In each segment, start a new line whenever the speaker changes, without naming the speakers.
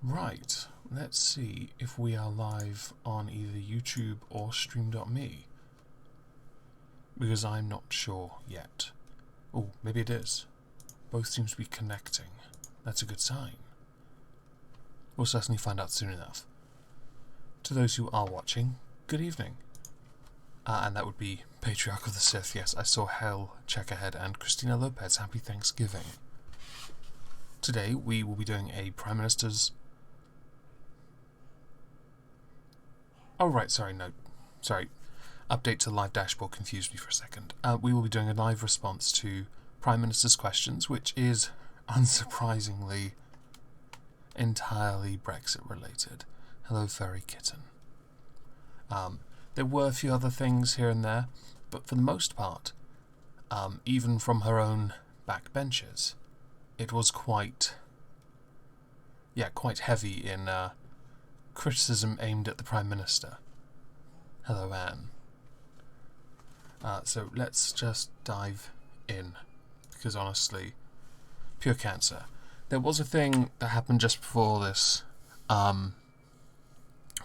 Right, let's see if we are live on either YouTube or Stream.me. Because I'm not sure yet. Oh, maybe it is. Both seem to be connecting. That's a good sign. We'll certainly find out soon enough. To those who are watching, good evening. And that would be Patriarch of the Sith. Yes, I saw Hell check ahead, and Christina Lopez, happy Thanksgiving. Today we will be doing a Prime Minister's... Oh right, sorry, update to the live dashboard confused me for a second. We will be doing a live response to Prime Minister's questions, which is, unsurprisingly, entirely Brexit related. Hello, Fairy Kitten. There were a few other things here and there, but for the most part, even from her own backbenchers, it was quite heavy in criticism aimed at the Prime Minister. Hello, Anne. So let's just dive in, because honestly, pure cancer. There was a thing that happened just before this,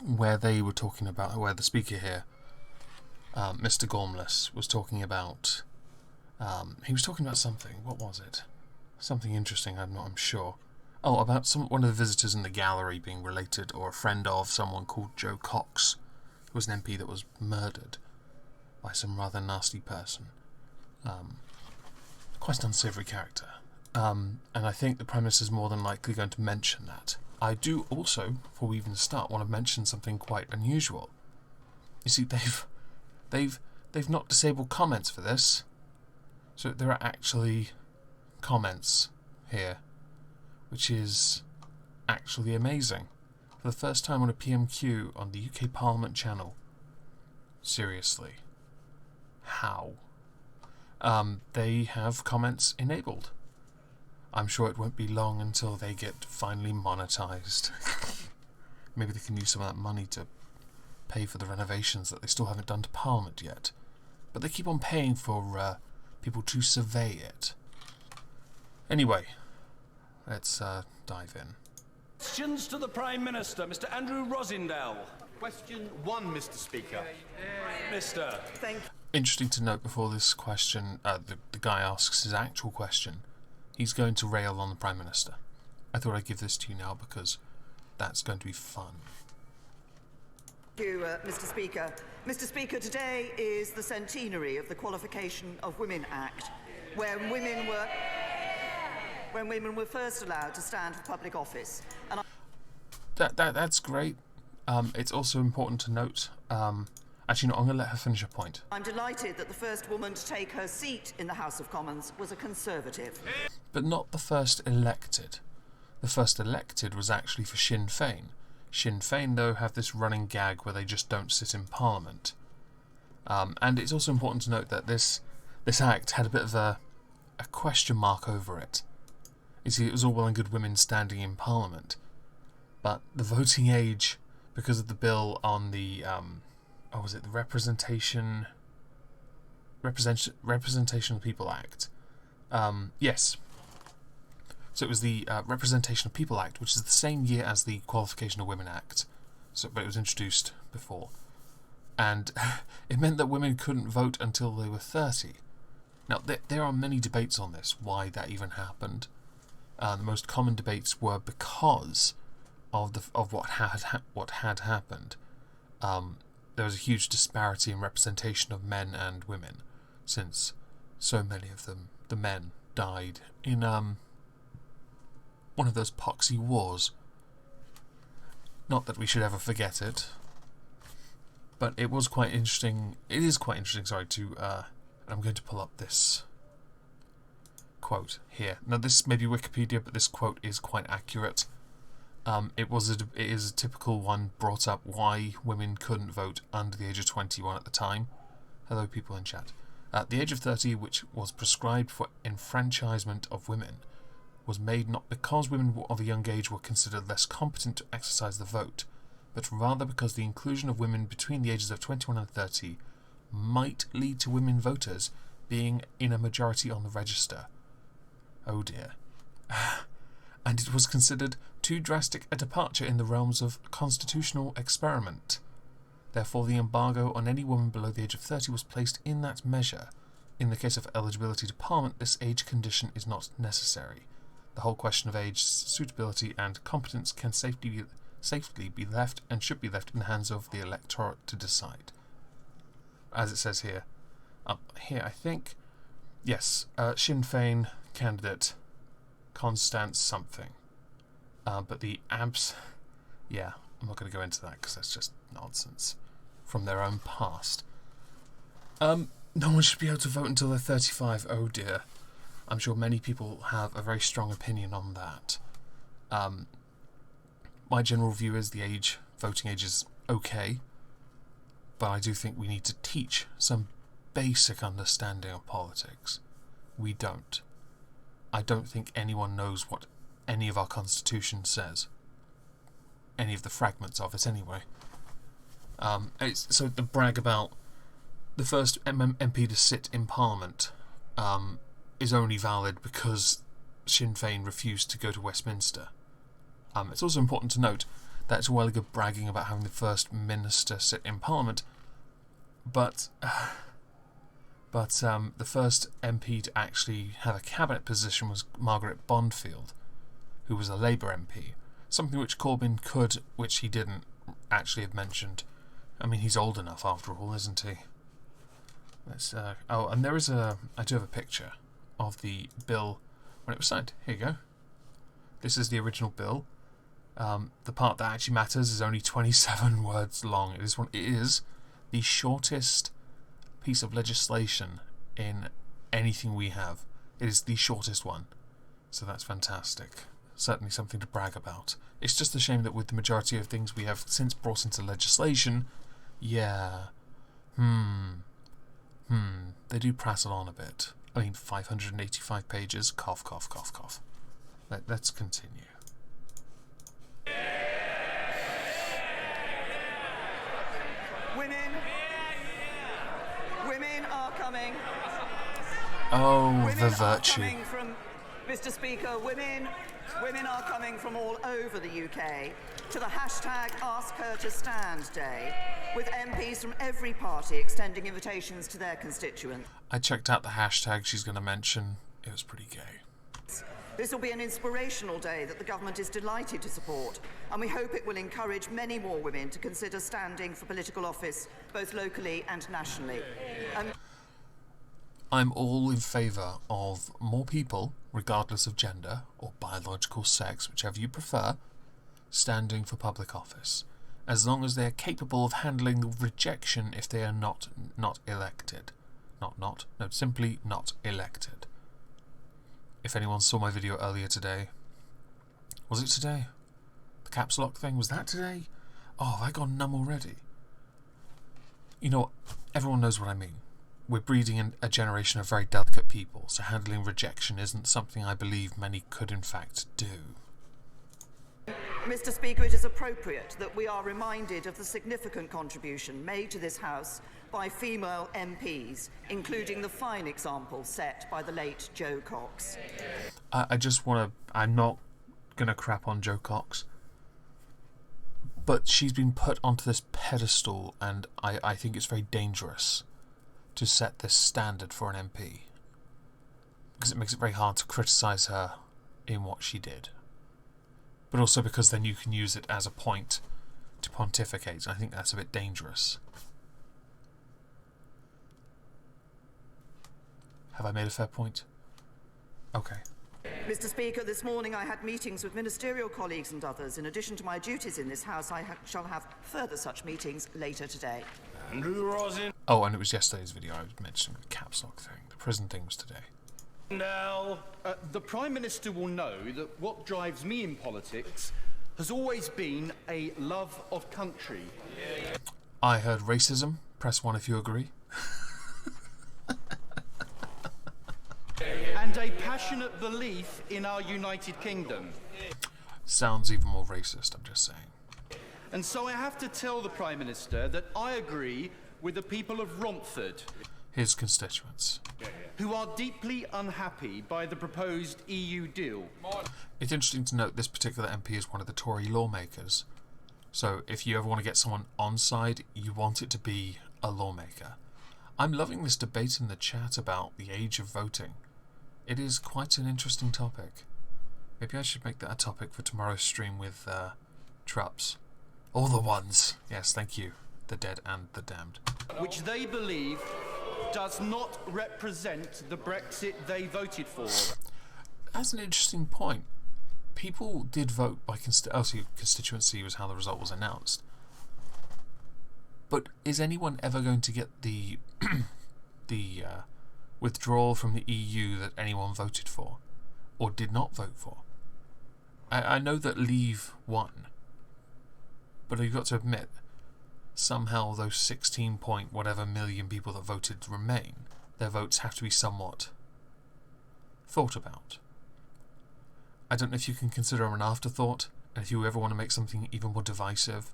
where they were talking about, where the speaker here, Mr. Gormless, was talking about, he was talking about something. What was it? Something interesting, I'm sure. Oh, about one of the visitors in the gallery being related or a friend of someone called Joe Cox, who was an MP that was murdered by some rather nasty person. Quite an unsavoury character. And I think the Prime Minister is more than likely going to mention that. I do also, before we even start, want to mention something quite unusual. You see, they've not disabled comments for this, so there are actually comments here, which is actually amazing. For the first time on a PMQ on the UK Parliament channel. Seriously. How? They have comments enabled. I'm sure it won't be long until they get finally monetized. Maybe they can use some of that money to pay for the renovations that they still haven't done to Parliament yet. But they keep on paying for people to survey it. Anyway, let's dive in.
Questions to the Prime Minister, Mr. Andrew Rosindell.
Question 1, Mr. Speaker.
Mr.
Thank you.
Interesting to note before this question, the guy asks his actual question, he's going to rail on the Prime Minister. I thought I'd give this to you now because that's going to be fun.
Thank you, Mr. Speaker. Mr. Speaker, today is the centenary of the Qualification of Women Act, when women were first allowed to stand for public office. And
That's great. It's also important to note. Actually, no, I'm going to let her finish her point.
I'm delighted that the first woman to take her seat in the House of Commons was a Conservative.
But not the first elected. The first elected was actually for Sinn Féin. Sinn Féin, though, have this running gag where they just don't sit in Parliament. And it's also important to note that this act had a bit of a question mark over it. You see, it was all well and good women standing in Parliament, but the voting age, because of the bill on the the Representation of People Act. Yes. So it was the Representation of People Act, which is the same year as the Qualification of Women Act. But it was introduced before. And it meant that women couldn't vote until they were 30. Now, there are many debates on this, why that even happened. The most common debates were because of what had happened. There was a huge disparity in representation of men and women, since so many of them, the men, died in one of those poxy wars. Not that we should ever forget it, but it was quite interesting. It is quite interesting. Sorry to. I'm going to pull up this quote here. Now, this may be Wikipedia, but this quote is quite accurate. It is a typical one brought up why women couldn't vote under the age of 21 at the time. Hello, people in chat. The age of 30, which was prescribed for enfranchisement of women, was made not because women of a young age were considered less competent to exercise the vote, but rather because the inclusion of women between the ages of 21 and 30 might lead to women voters being in a majority on the register. Oh dear. and it was considered too drastic a departure in the realms of constitutional experiment. Therefore, the embargo on any woman below the age of 30 was placed in that measure. In the case of eligibility to Parliament, this age condition is not necessary. The whole question of age, suitability and competence can safely be left and should be left in the hands of the electorate to decide. As it says here, I think, yes, Sinn Féin candidate Constance something. But the abs... Yeah, I'm not going to go into that because that's just nonsense. From their own past. No one should be able to vote until they're 35. Oh dear. I'm sure many people have a very strong opinion on that. My general view is the voting age is okay. But I do think we need to teach some basic understanding of politics. We don't. I don't think anyone knows what any of our Constitution says. Any of the fragments of it, anyway. So the brag about the first MP to sit in Parliament is only valid because Sinn Féin refused to go to Westminster. It's also important to note that it's well good bragging about having the first minister sit in Parliament, but the first MP to actually have a cabinet position was Margaret Bondfield, who was a Labour MP. Something which Corbyn could, which he didn't actually have mentioned. I mean, he's old enough after all, isn't he? And there is I do have a picture of the bill when it was signed. Here you go. This is the original bill. The part that actually matters is only 27 words long. It is the shortest piece of legislation in anything we have. It is the shortest one. So that's fantastic. Certainly something to brag about. It's just a shame that with the majority of things we have since brought into legislation, they do prattle on a bit. I mean, 585 pages, cough, cough, cough, cough. Let's continue.
Women are coming.
Oh,
Women
the
are
virtue.
coming from, Mr. Speaker, women are coming from all over the UK to the hashtag Ask Her to Stand Day, with MPs from every party extending invitations to their constituents.
I checked out the hashtag she's going to mention. It was pretty gay.
This will be an inspirational day that the government is delighted to support, and we hope it will encourage many more women to consider standing for political office, both locally and nationally.
I'm all in favour of more people, regardless of gender or biological sex, whichever you prefer, standing for public office, as long as they are capable of handling the rejection if they are not elected. Simply not elected. If anyone saw my video earlier today... Was it today? The caps lock thing? Was that today? Oh, have I gone numb already? You know, everyone knows what I mean. We're breeding in a generation of very delicate people, so handling rejection isn't something I believe many could in fact do.
Mr. Speaker, it is appropriate that we are reminded of the significant contribution made to this House by female MPs, including the fine example set by the late Jo Cox.
I'm not going to crap on Jo Cox, but she's been put onto this pedestal, and I think it's very dangerous to set this standard for an MP, because it makes it very hard to criticise her in what she did. But also because then you can use it as a point to pontificate. I think that's a bit dangerous. Have I made a fair point? Okay.
Mr. Speaker, this morning I had meetings with ministerial colleagues and others. In addition to my duties in this House, I shall have further such meetings later today.
Andrew Rosin.
Oh, and it was yesterday's video I was mentioning the caps lock thing. The prison thing was today.
Now,
The Prime Minister will know that what drives me in politics has always been a love of country.
I heard racism. Press 1 if you agree.
And a passionate belief in our United Kingdom.
Sounds even more racist, I'm just saying.
And so I have to tell the Prime Minister that I agree with the people of Romford.
His constituents.
who are deeply unhappy by the proposed EU deal.
It's interesting to note this particular MP is one of the Tory lawmakers. So if you ever want to get someone on side, you want it to be a lawmaker. I'm loving this debate in the chat about the age of voting. It is quite an interesting topic. Maybe I should make that a topic for tomorrow's stream with Trups. All the ones. Yes, thank you. The dead and the damned.
Which they believe does not represent the Brexit they voted for.
That's an interesting point. People did vote by constituency was how the result was announced. But is anyone ever going to get the withdrawal from the EU that anyone voted for or did not vote for? I know that Leave won, but you've got to admit, somehow those 16 point whatever million people that voted remain. Their votes have to be somewhat thought about. I don't know if you can consider them an afterthought, and if you ever want to make something even more divisive,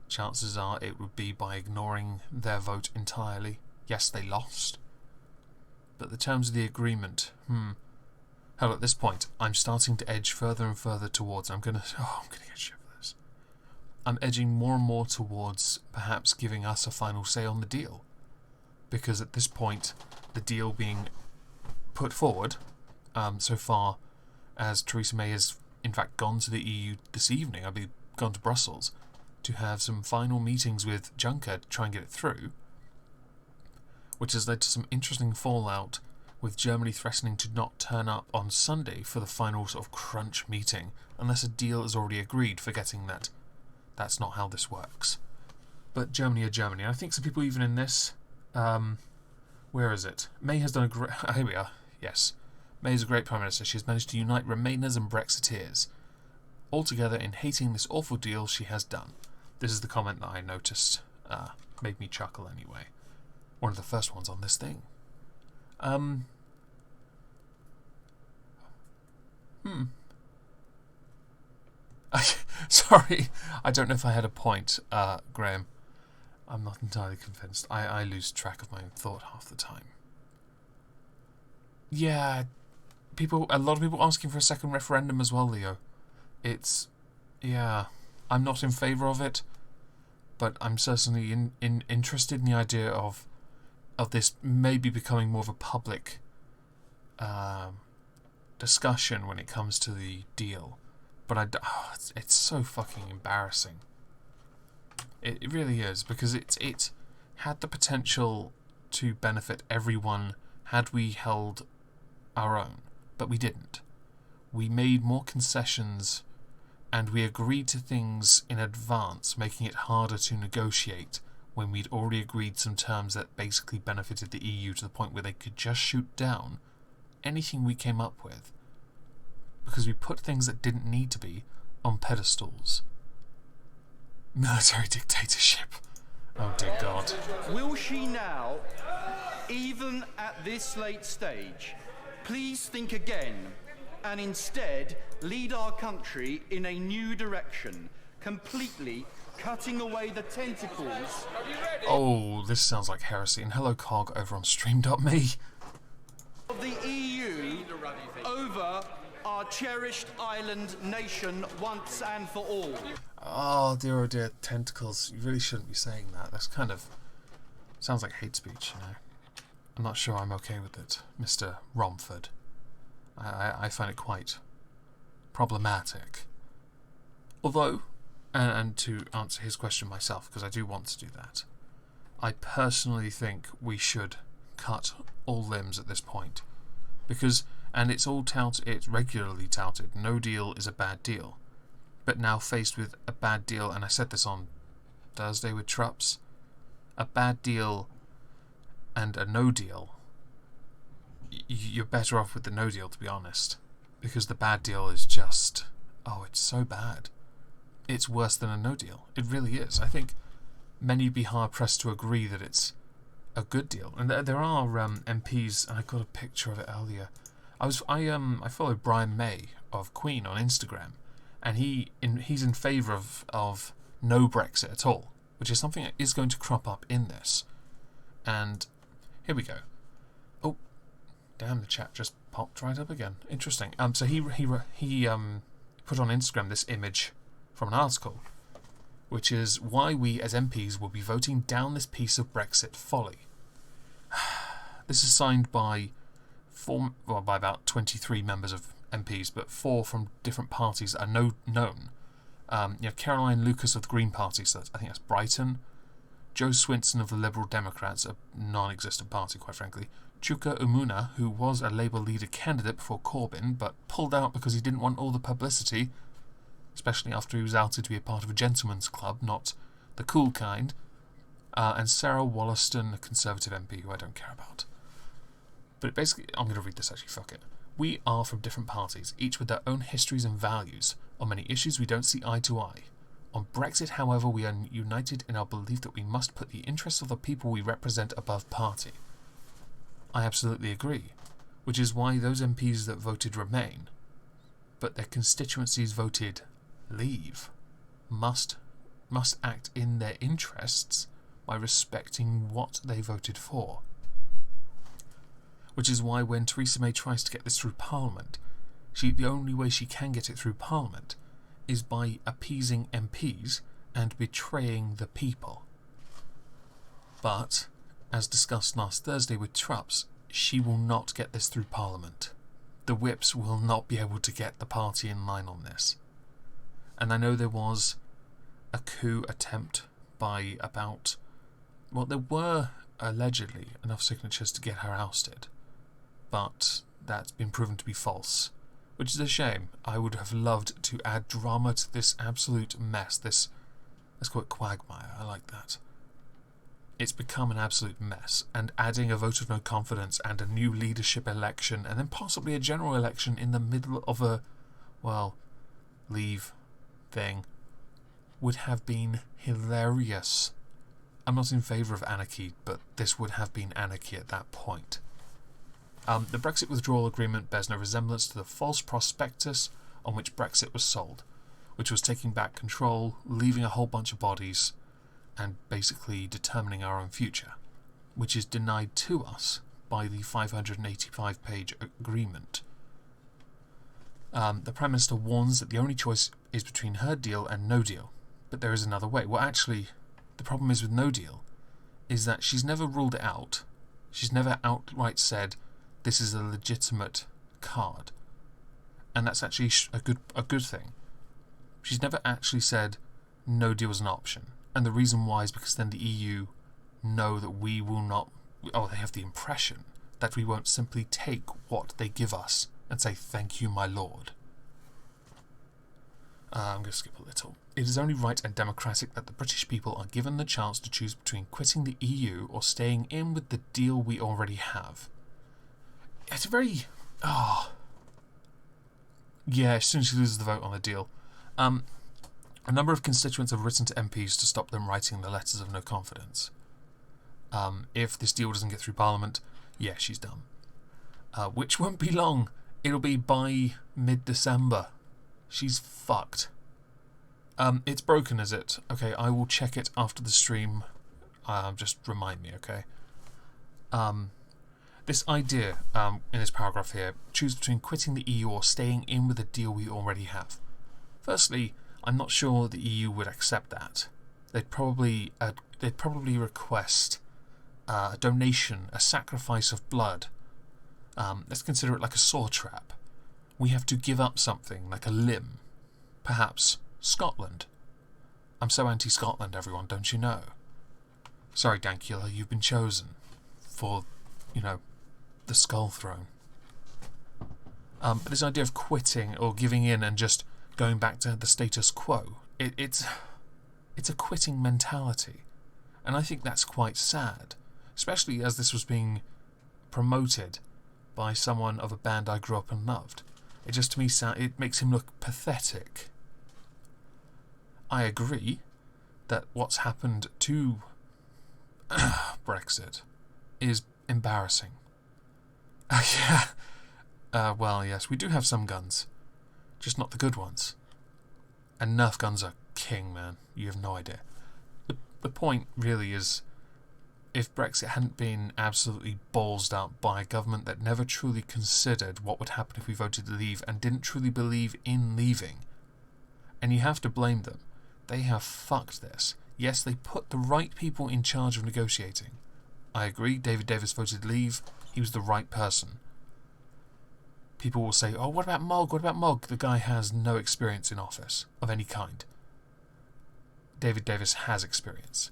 chances are it would be by ignoring their vote entirely. Yes, they lost, but the terms of the agreement, hell, at this point, I'm starting to edge further and further towards, I'm gonna get shit for this. I'm edging more and more towards perhaps giving us a final say on the deal. Because at this point, the deal being put forward, so far as Theresa May has in fact gone to the EU this evening, I'll be gone to Brussels, to have some final meetings with Juncker to try and get it through, which has led to some interesting fallout with Germany threatening to not turn up on Sunday for the final sort of crunch meeting unless a deal is already agreed, forgetting that that's not how this works. But Germany are Germany. I think some people even in this, where is it? May has done a great, here we are, yes. May is a great Prime Minister. She has managed to unite Remainers and Brexiteers all together in hating this awful deal she has done. This is the comment that I noticed, made me chuckle anyway. One of the first ones on this thing. Sorry, I don't know if I had a point, Graham. I'm not entirely convinced. I lose track of my own thought half the time. Yeah, a lot of people asking for a second referendum as well, Leo. I'm not in favour of it, but I'm certainly interested in the idea of this maybe becoming more of a public discussion when it comes to the deal. But it's so fucking embarrassing. It really is, because it had the potential to benefit everyone had we held our own, but we didn't. We made more concessions and we agreed to things in advance, making it harder to negotiate when we'd already agreed some terms that basically benefited the EU to the point where they could just shoot down anything we came up with, because we put things that didn't need to be on pedestals. Military dictatorship. Oh dear God.
Will she now, even at this late stage, please think again and instead lead our country in a new direction, completely cutting away the tentacles?
Oh, this sounds like heresy. And hello, Cog, over on stream.me.
Of the EU over our cherished island nation once and for all.
Oh dear, tentacles. You really shouldn't be saying that. That's kind of sounds like hate speech, you know. I'm not sure I'm okay with it, Mr. Romford. I find it quite problematic. Although, and to answer his question myself, because I do want to do that, I personally think we should cut all limbs at this point. Because, and it's regularly touted, no deal is a bad deal. But now faced with a bad deal, and I said this on Thursday with Trups, a bad deal and a no deal, you're better off with the no deal, to be honest. Because the bad deal is just, it's so bad. It's worse than a no deal. It really is. I think many would be hard pressed to agree that it's a good deal. And there are MPs, and I got a picture of it earlier. I followed Brian May of Queen on Instagram, and he's in favour of no Brexit at all, which is something that is going to crop up in this. And here we go. Oh, Damn, the chat just popped right up again. Interesting. So he put on Instagram this image from an article, which is why we as MPs will be voting down this piece of Brexit folly. This is signed by by about 23 members of MPs, but 4 from different parties are known. Caroline Lucas of the Green Party, so I think that's Brighton. Joe Swinson of the Liberal Democrats, a non-existent party, quite frankly. Chuka Umuna, who was a Labour leader candidate before Corbyn, but pulled out because he didn't want all the publicity, especially after he was outed to be a part of a gentleman's club, not the cool kind. And Sarah Wollaston, a Conservative MP, who I don't care about. But basically, I'm going to read this actually, fuck it. We are from different parties, each with their own histories and values. On many issues we don't see eye to eye. On Brexit, however, we are united in our belief that we must put the interests of the people we represent above party. I absolutely agree, which is why those MPs that voted Remain, but their constituencies voted Leave, must act in their interests by respecting what they voted for. Which is why when Theresa May tries to get this through Parliament, the only way she can get it through Parliament is by appeasing MPs and betraying the people. But, as discussed last Thursday with Trups, she will not get this through Parliament. The whips will not be able to get the party in line on this. And I know there was a coup attempt by there were allegedly enough signatures to get her ousted, but that's been proven to be false, which is a shame. I would have loved to add drama to this absolute mess, let's call it quagmire, I like that. It's become an absolute mess, and adding a vote of no confidence and a new leadership election, and then possibly a general election in the middle of a, Leave thing, would have been hilarious. I'm not in favour of anarchy, but this would have been anarchy at that point. The Brexit withdrawal agreement bears no resemblance to the false prospectus on which Brexit was sold, which was taking back control, leaving a whole bunch of bodies, and basically determining our own future, which is denied to us by the 585-page agreement. The Prime Minister warns that the only choice is between her deal and no deal, but there is another way. Well, actually, the problem is with no deal is that she's never ruled it out. She's never outright said this is a legitimate card, and that's actually a good thing. She's never actually said no deal is an option, and the reason why is because then the EU know that we will not. They have the impression that we won't simply take what they give us and say thank you, my lord. I'm going to skip a little. It is only right and democratic that the British people are given the chance to choose between quitting the EU or staying in with the deal we already have. It's a very... Yeah, as soon as she loses the vote on the deal. A number of constituents have written to MPs to stop them writing the letters of no confidence. If this deal doesn't get through Parliament, yeah, she's done. Which won't be long. It'll be by mid-December. She's fucked. It's broken, is it? Okay, I will check it after the stream. Just remind me, okay? This idea in this paragraph here, choose between quitting the EU or staying in with a deal we already have. Firstly, I'm not sure the EU would accept that. They'd probably request a donation, a sacrifice of blood. Let's consider it like a saw trap. We have to give up something, like a limb. Perhaps Scotland. I'm so anti-Scotland, everyone, don't you know? Sorry, Dankula, you've been chosen for, the Skull Throne. But this idea of quitting or giving in and just going back to the status quo, it's a quitting mentality. And I think that's quite sad, especially as this was being promoted by someone of a band I grew up and loved. It just, to me, it makes him look pathetic. I agree that what's happened to Brexit is embarrassing. Yeah. Well, yes, we do have some guns, just not the good ones. And Nerf guns are king, man. You have no idea. The point really is, if Brexit hadn't been absolutely ballsed up by a government that never truly considered what would happen if we voted to leave and didn't truly believe in leaving. And you have to blame them. They have fucked this. Yes, they put the right people in charge of negotiating. I agree, David Davis voted leave. He was the right person. People will say, oh, what about Mogg? What about Mogg? The guy has no experience in office of any kind. David Davis has experience.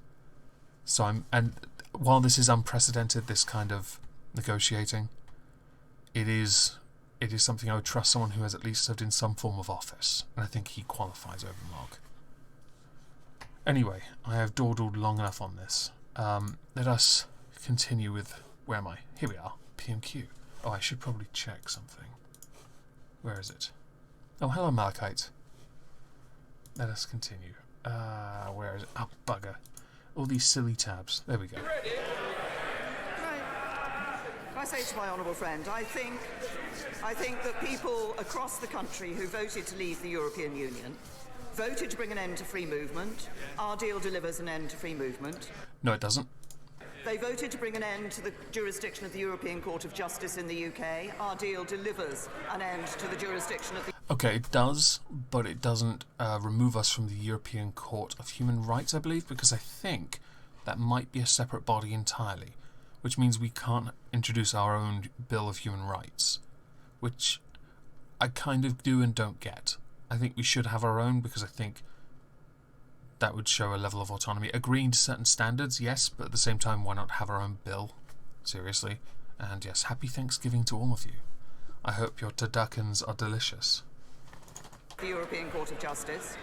And while this is unprecedented, this kind of negotiating, it is something I would trust someone who has at least served in some form of office. And I think he qualifies over Mogg. Anyway, I have dawdled long enough on this. Let us continue with... Where am I? Here we are. PMQ. Oh, I should probably check something. Where is it? Oh, hello, Malachite. Let us continue. Where is it? Oh, bugger. All these silly tabs. There we go.
Can I say to my honourable friend, I think that people across the country who voted to leave the European Union voted to bring an end to free movement. Our deal delivers an end to free movement.
No, it doesn't.
They voted to bring an end to the jurisdiction of the European Court of Justice in the UK. Our deal delivers an end to the jurisdiction of the...
Okay, it does, but it doesn't remove us from the European Court of Human Rights, I believe, because I think that might be a separate body entirely, which means we can't introduce our own Bill of Human Rights, which I kind of do and don't get. I think we should have our own because I think that would show a level of autonomy. Agreeing to certain standards, yes, but at the same time, why not have our own bill? Seriously. And yes, happy Thanksgiving to all of you. I hope your turduckens are delicious.
The European Court of Justice.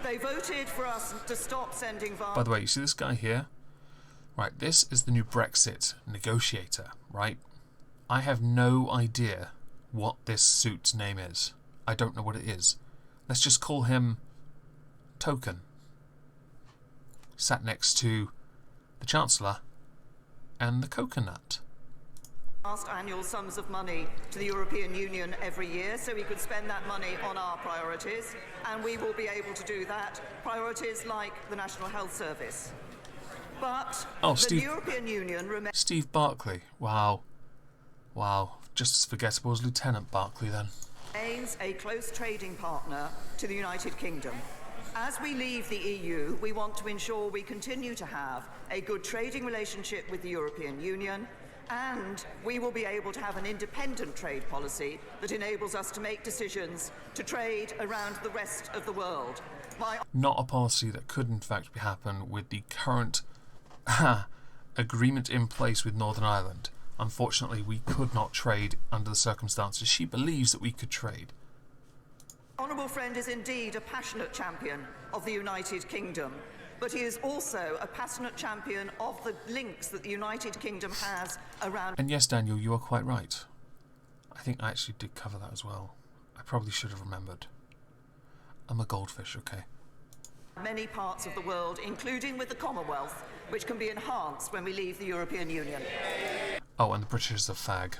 They voted for us to stop sending...
By the way, you see this guy here? Right, this is the new Brexit negotiator, right? I have no idea what this suit's name is. I don't know what it is. Let's just call him Token. Sat next to the Chancellor and the coconut.
Asked annual sums of money to the European Union every year so we could spend that money on our priorities, and we will be able to do that. Priorities like the National Health Service. But the European Union remains...
Steve Barclay. Wow. Wow. Just as forgettable as Lieutenant Barclay then.
...remains a close trading partner to the United Kingdom. As we leave the EU, we want to ensure we continue to have a good trading relationship with the European Union, and we will be able to have an independent trade policy that enables us to make decisions to trade around the rest of the world.
Not a policy that could in fact happen with the current agreement in place with Northern Ireland. Unfortunately, we could not trade under the circumstances. She believes that we could trade.
Honourable friend is indeed a passionate champion of the United Kingdom, but he is also a passionate champion of the links that the United Kingdom has around...
And yes, Daniel, you are quite right. I think I actually did cover that as well. I probably should have remembered. I'm a goldfish, okay?
Many parts of the world, including with the Commonwealth, which can be enhanced when we leave the European Union.
Oh, and the British is a fag.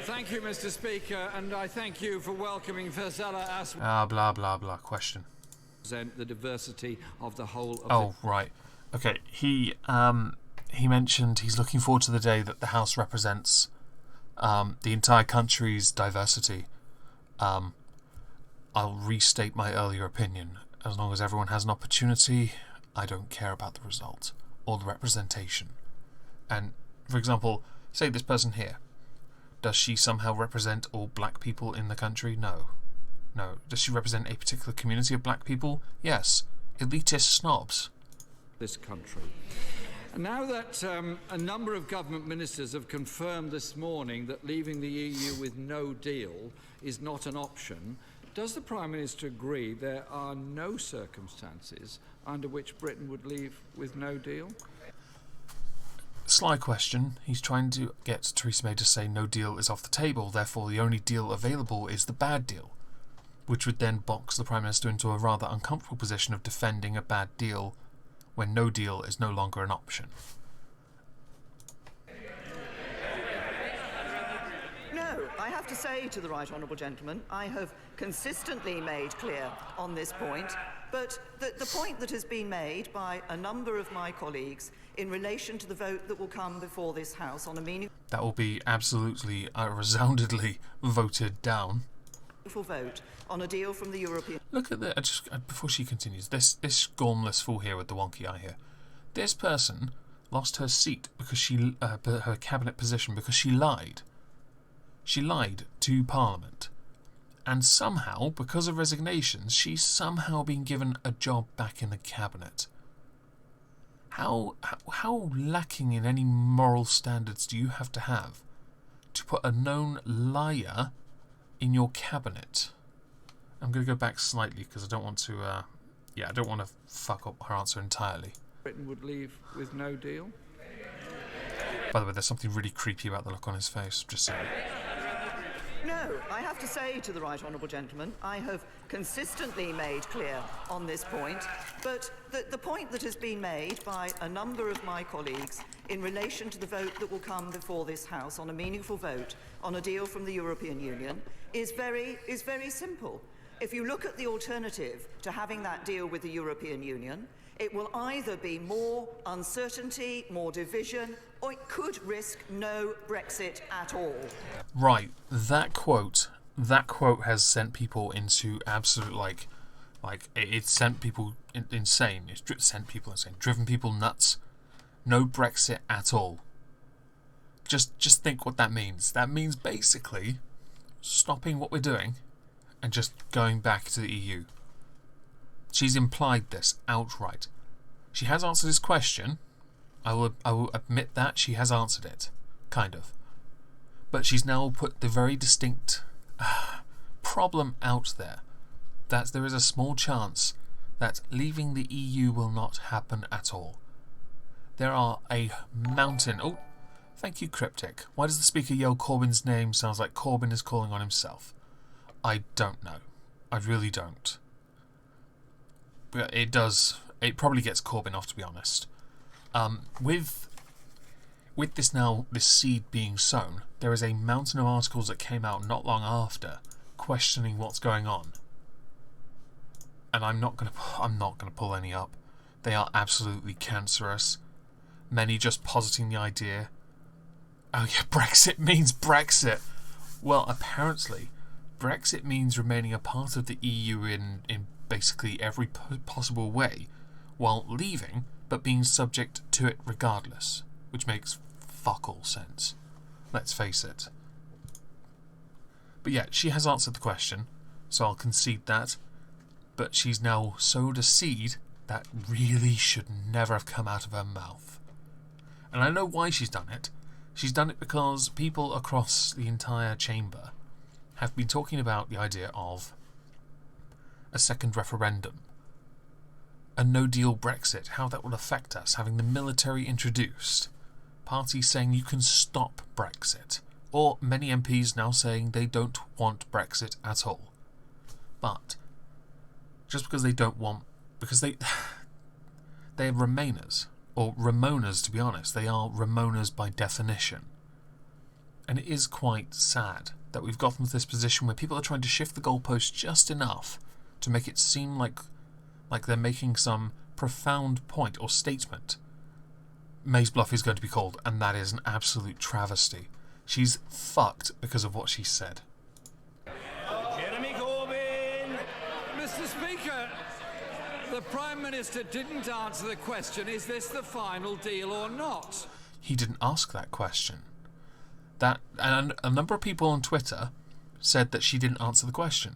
Thank you, Mr. Speaker, and I thank you for welcoming Faisala as...
blah, blah, blah. Question.
...the diversity of the whole of...
Oh, right. Okay, he mentioned he's looking forward to the day that the House represents the entire country's diversity. I'll restate my earlier opinion. As long as everyone has an opportunity, I don't care about the result or the representation. And, for example, say this person here. Does she somehow represent all black people in the country? No. No. Does she represent a particular community of black people? Yes. Elitist snobs.
This country. Now that a number of government ministers have confirmed this morning that leaving the EU with no deal is not an option, does the Prime Minister agree there are no circumstances under which Britain would leave with no deal?
Sly question. He's trying to get Theresa May to say no deal is off the table, therefore the only deal available is the bad deal, which would then box the Prime Minister into a rather uncomfortable position of defending a bad deal when no deal is no longer an option.
No, I have to say to the right honourable gentleman, I have consistently made clear on this point, but the point that has been made by a number of my colleagues in relation to the vote that will come before this House on a meaningful
That will be absolutely, resoundingly voted down.
vote on a deal from the European...
Look at the... before she continues, this gormless fool here with the wonky eye here. This person lost her seat because she... her cabinet position because she lied. She lied to Parliament. And somehow, because of resignations, she's somehow been given a job back in the cabinet. How lacking in any moral standards do you have to put a known liar in your cabinet? I'm going to go back slightly because I don't want to... I don't want to fuck up her answer entirely.
Britain would leave with no deal?
By the way, there's something really creepy about the look on his face. Just saying.
No, I have to say to the right honourable gentleman, I have consistently made clear on this point, but the point that has been made by a number of my colleagues in relation to the vote that will come before this House on a meaningful vote on a deal from the European Union is very simple. If you look at the alternative to having that deal with the European Union, it will either be more uncertainty, more division, or it could risk no Brexit at all.
Right, that quote has sent people into absolute it's sent people insane. It's sent people insane, driven people nuts. No Brexit at all. Just think what that means. That means basically stopping what we're doing and just going back to the EU. She's implied this outright. She has answered his question. I will admit that she has answered it, kind of. But she's now put the very distinct problem out there that there is a small chance that leaving the EU will not happen at all. There are a mountain... Oh, thank you, Cryptic. Why does the speaker yell Corbyn's name? Sounds like Corbyn is calling on himself. I don't know. I really don't. But it does... It probably gets Corbyn off, to be honest. With this seed being sown, there is a mountain of articles that came out not long after questioning what's going on. And I'm not gonna pull any up. They are absolutely cancerous. Many just positing the idea. Oh yeah, Brexit means Brexit. Well, apparently, Brexit means remaining a part of the EU in basically every possible way, while leaving, but being subject to it regardless, which makes fuck all sense. Let's face it. But yeah, she has answered the question, so I'll concede that. But she's now sowed a seed that really should never have come out of her mouth. And I know why she's done it. She's done it because people across the entire chamber have been talking about the idea of a second referendum, a no-deal Brexit, how that will affect us, having the military introduced, parties saying you can stop Brexit, or many MPs now saying they don't want Brexit at all. But just because they don't want... because they're Remainers, or Ramonas to be honest. They are Ramonas by definition. And it is quite sad that we've gotten to this position where people are trying to shift the goalposts just enough to make it seem like they're making some profound point or statement. May's bluff is going to be called, and that is an absolute travesty. She's fucked because of what she said.
Jeremy Corbyn!
Mr. Speaker, the Prime Minister didn't answer the question, is this the final deal or not?
He didn't ask that question. And a number of people on Twitter said that she didn't answer the question.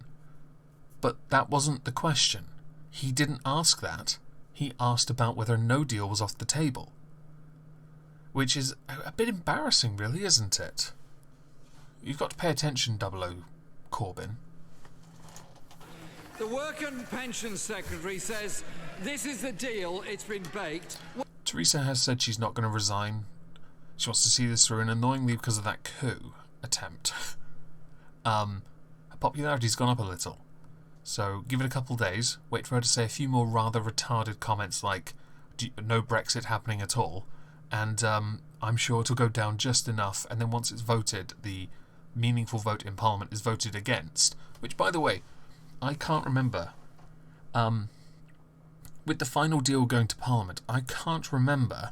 But that wasn't the question. He didn't ask that. He asked about whether no deal was off the table. Which is a bit embarrassing, really, isn't it? You've got to pay attention, 00 Corbyn.
The Work and Pensions Secretary says this is the deal, it's been baked.
Theresa has said she's not going to resign. She wants to see this through, and annoyingly because of that coup attempt, her popularity's gone up a little. So give it a couple days, wait for her to say a few more rather retarded comments like no Brexit happening at all, and I'm sure it'll go down just enough, and then once it's voted, the meaningful vote in Parliament is voted against, which, by the way, I can't remember. With the final deal going to Parliament, I can't remember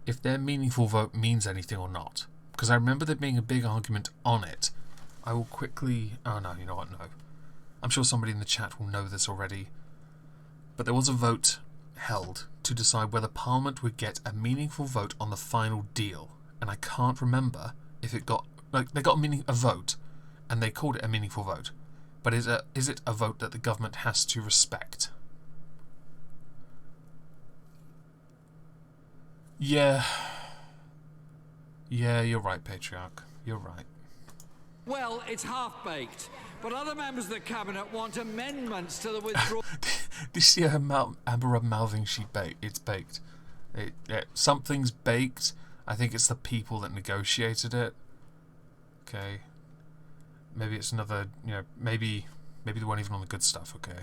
if their meaningful vote means anything or not. Because I remember there being a big argument on it. I will quickly... Oh, no, you know what? No. I'm sure somebody in the chat will know this already. But there was a vote held to decide whether Parliament would get a meaningful vote on the final deal. And I can't remember if it got... Like, they got a vote, and they called it a meaningful vote. But is it a vote that the government has to respect? Yeah, you're right, Patriarch. You're right.
Well, it's half-baked, but other members of the Cabinet want amendments to the withdrawal...
Do you see her Amber mouthing it's baked? Something's baked. I think it's the people that negotiated it. Okay. Maybe it's another, maybe they weren't even on the good stuff, okay.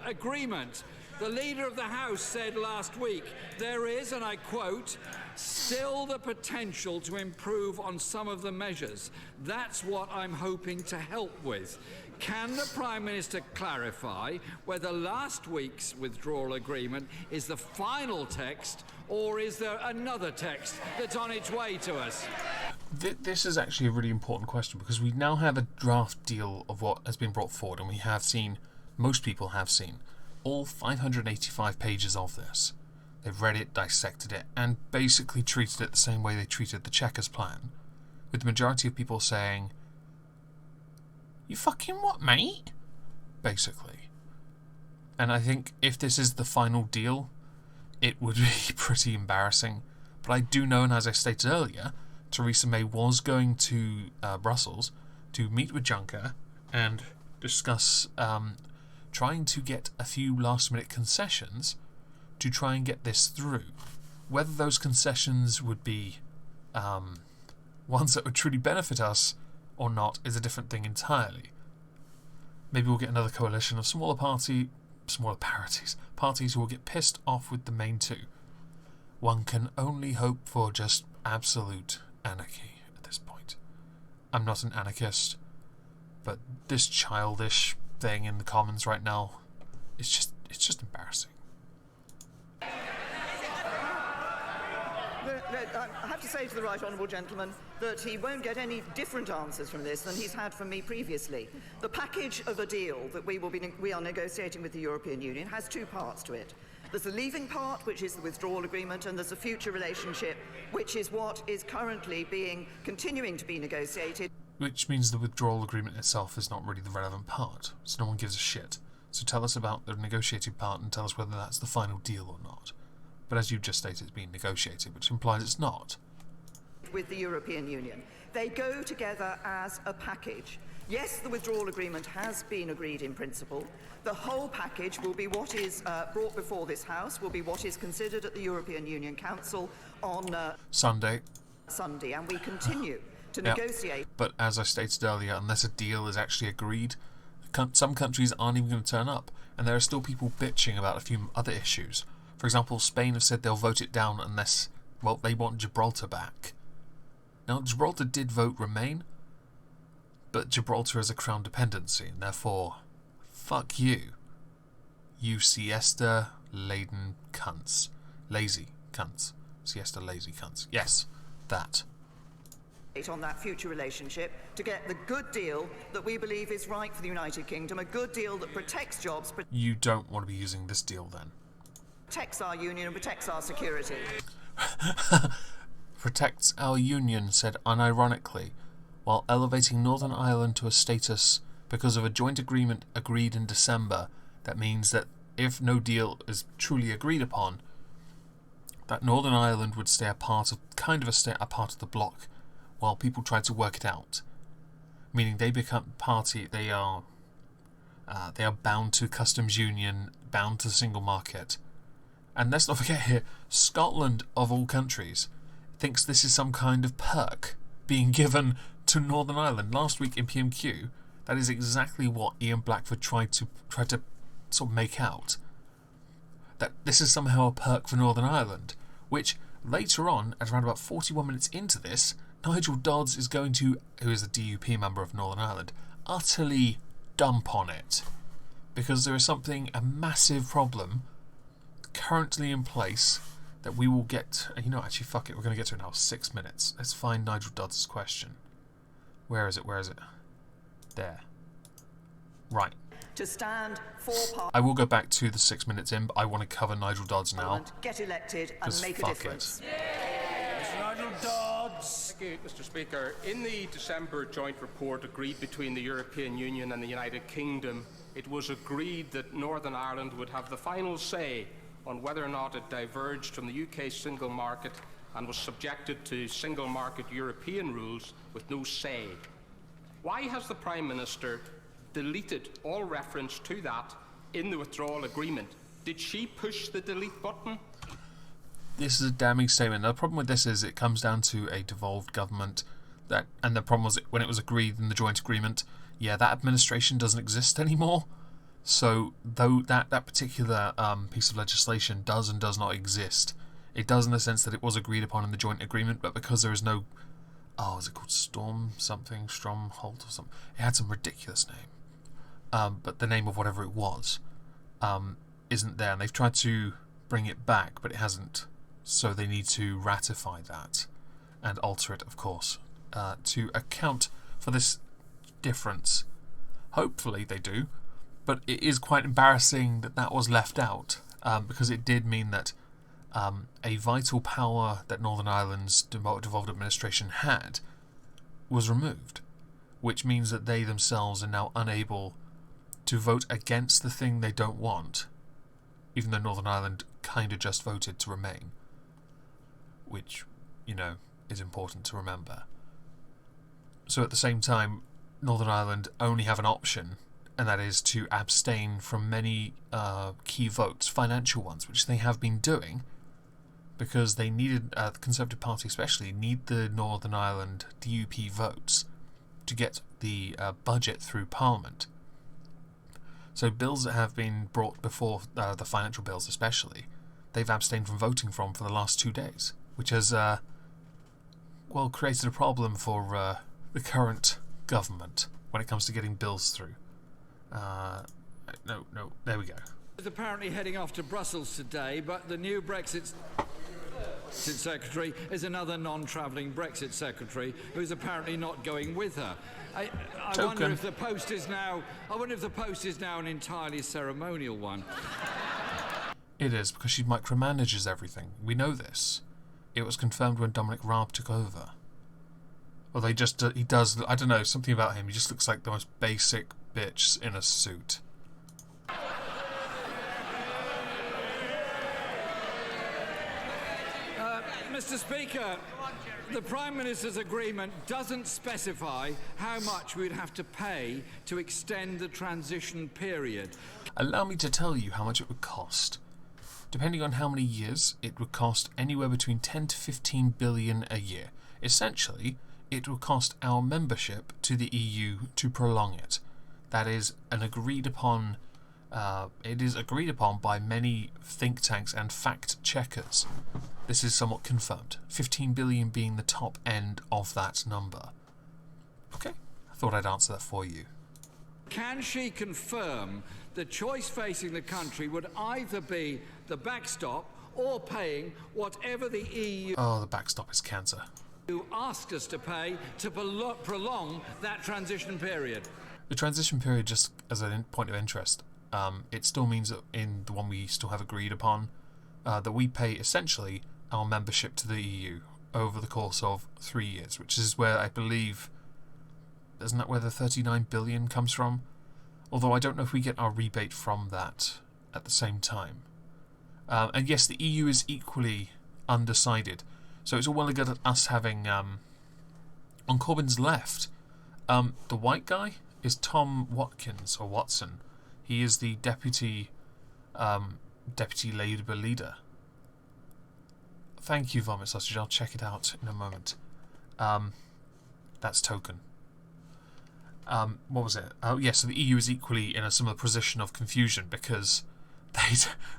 Agreement. The Leader of the House said last week, there is, and I quote, still the potential to improve on some of the measures. That's what I'm hoping to help with. Can the Prime Minister clarify whether last week's withdrawal agreement is the final text, or is there another text that's on its way to us?
This is actually a really important question, because we now have a draft deal of what has been brought forward, and we have seen, most people have seen, all 585 pages of this. They've read it, dissected it, and basically treated it the same way they treated the Chequers plan, with the majority of people saying, "You fucking what, mate?" Basically. And I think if this is the final deal, it would be pretty embarrassing. But I do know, and as I stated earlier, Theresa May was going to Brussels to meet with Juncker and discuss trying to get a few last-minute concessions to try and get this through. Whether those concessions would be ones that would truly benefit us or not is a different thing entirely. Maybe we'll get another coalition of smaller parties who will get pissed off with the main two. One can only hope for just absolute anarchy at this point. I'm not an anarchist, but this childish thing in the Commons right now, it's just embarrassing.
I have to say to the right honourable gentleman that he won't get any different answers from this than he's had from me previously. The package of a deal that we are negotiating with the European Union has two parts to it. There's the leaving part, which is the withdrawal agreement, and there's a future relationship, which is what is currently continuing to be negotiated.
Which means the withdrawal agreement itself is not really the relevant part, so no one gives a shit. So tell us about the negotiated part and tell us whether that's the final deal or not. But as you've just stated, it's being negotiated, which implies it's not.
With the European Union. They go together as a package. Yes, the withdrawal agreement has been agreed in principle. The whole package will be what is brought before this House, will be what is considered at the European Union Council on
Sunday,
and we continue to negotiate.
But as I stated earlier, unless a deal is actually agreed, some countries aren't even going to turn up, and there are still people bitching about a few other issues. For example, Spain have said they'll vote it down unless, well, they want Gibraltar back. Now, Gibraltar did vote Remain, but Gibraltar is a crown dependency, and therefore, fuck you. You siesta-laden cunts. Lazy cunts. Siesta-lazy cunts. Yes, that.
On that future relationship to get the good deal that we believe is right for the United Kingdom, a good deal that protects jobs.
You don't want to be using this deal then.
Protects our union and protects our security.
Protects our union, said unironically, while elevating Northern Ireland to a status because of a joint agreement agreed in December. That means that if no deal is truly agreed upon, that Northern Ireland would stay a part of the bloc while people try to work it out. Meaning they become party, they are bound to customs union, bound to the single market. And let's not forget here, Scotland, of all countries, thinks this is some kind of perk being given to Northern Ireland. Last week in PMQ, that is exactly what Ian Blackford tried to sort of make out. That this is somehow a perk for Northern Ireland, which later on, at around about 41 minutes into this, Nigel Dodds is going to, who is a DUP member of Northern Ireland, utterly dump on it. Because there is a massive problem currently in place that we will get. Actually, fuck it, we're going to get to it now. 6 minutes. Let's find Nigel Dodds' question. Where is it? There. Right.
To stand for
I will go back to the 6 minutes in, but I want to cover Nigel Dodds now.
Parliament, get elected and make a difference.
Mr. Nigel Dodds.
Thank you, Mr. Speaker. In the December joint report agreed between the European Union and the United Kingdom, it was agreed that Northern Ireland would have the final say on whether or not it diverged from the UK's single market and was subjected to single market European rules with no say. Why has the Prime Minister deleted all reference to that in the withdrawal agreement? Did she push the delete button?
This is a damning statement. Now, the problem with this is it comes down to a devolved government, and the problem was when it was agreed in the joint agreement, that administration doesn't exist anymore. So though that particular piece of legislation does and does not exist, it does in the sense that it was agreed upon in the joint agreement, but because there is no, is it called Stromholt or something? It had some ridiculous name. But the name of whatever it was isn't there, and they've tried to bring it back, but it hasn't. So they need to ratify that and alter it, of course, to account for this difference. Hopefully they do, but it is quite embarrassing that was left out, because it did mean that a vital power that Northern Ireland's devolved administration had was removed, which means that they themselves are now unable to vote against the thing they don't want, even though Northern Ireland kind of just voted to remain, which, is important to remember. So at the same time, Northern Ireland only have an option, and that is to abstain from many key votes, financial ones, which they have been doing, because they needed, the Conservative Party especially, need the Northern Ireland DUP votes to get the budget through Parliament. So bills that have been brought before, the financial bills especially, they've abstained from voting for the last 2 days, which has, created a problem for the current government when it comes to getting bills through. No, there we go.
Is apparently heading off to Brussels today, but the new Brexit secretary is another non-travelling Brexit secretary who's apparently not going with her. I wonder if the post is now. I wonder if the post is now an entirely ceremonial one.
It is, because she micromanages everything. We know this. It was confirmed when Dominic Raab took over. Well, he does. I don't know, something about him. He just looks like the most basic bitch in a suit.
Mr. Speaker, the Prime Minister's agreement doesn't specify how much we'd have to pay to extend the transition period.
Allow me to tell you how much it would cost. Depending on how many years, it would cost anywhere between 10 to 15 billion a year. Essentially, it will cost our membership to the EU to prolong it. That is agreed upon. It is agreed upon by many think tanks and fact checkers. This is somewhat confirmed. 15 billion being the top end of that number. Okay, I thought I'd answer that for you.
Can she confirm the choice facing the country would either be the backstop or paying whatever the EU
the backstop is cancer.
asked us to pay to prolong that transition period?
The transition period, just as a point of interest, it still means that in the one we still have agreed upon, that we pay essentially our membership to the EU over the course of 3 years, which is where I believe, isn't that where the 39 billion comes from? Although I don't know if we get our rebate from that at the same time. And yes, the EU is equally undecided. So it's all well and good at us having, on Corbyn's left, the white guy is Tom Watkins, or Watson. He is the deputy Labour leader. Thank you, Vomit Sausage. I'll check it out in a moment. That's Token. What was it? Oh, yes, so the EU is equally in a similar position of confusion because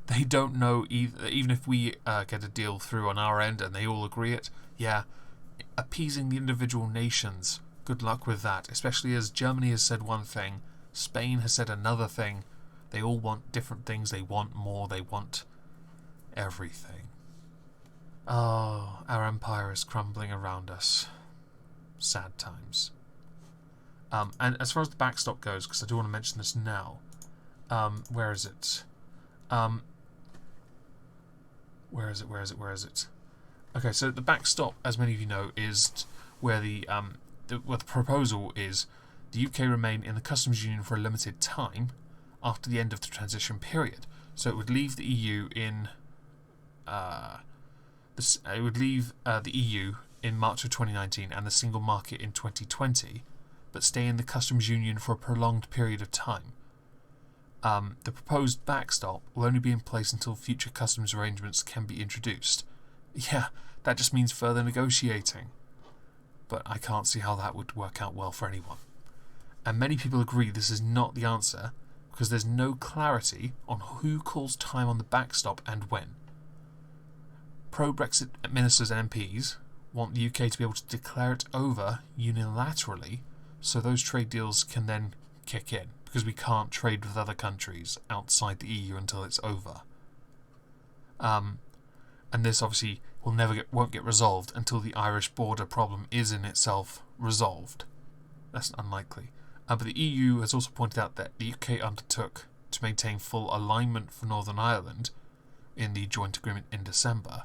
they don't know either, even if we get a deal through on our end and they all agree it, appeasing the individual nations, good luck with that, especially as Germany has said one thing, Spain has said another thing. They all want different things, they want more, they want everything. Oh, our empire is crumbling around us. Sad times. And as far as the backstop goes, because I do want to mention this now, where is it? Where is it? Okay, so the backstop, as many of you know, is where the proposal is the UK remain in the customs union for a limited time after the end of the transition period. So it would leave the EU in the EU in March of 2019 and the single market in 2020, but stay in the customs union for a prolonged period of time. The proposed backstop will only be in place until future customs arrangements can be introduced. Yeah, that just means further negotiating. But I can't see how that would work out well for anyone. And many people agree this is not the answer, because there's no clarity on who calls time on the backstop and when. Pro-Brexit ministers and MPs want the UK to be able to declare it over unilaterally, so those trade deals can then kick in, because we can't trade with other countries outside the EU until it's over. And this obviously won't get resolved until the Irish border problem is in itself resolved. That's unlikely. But the EU has also pointed out that the UK undertook to maintain full alignment for Northern Ireland in the joint agreement in December.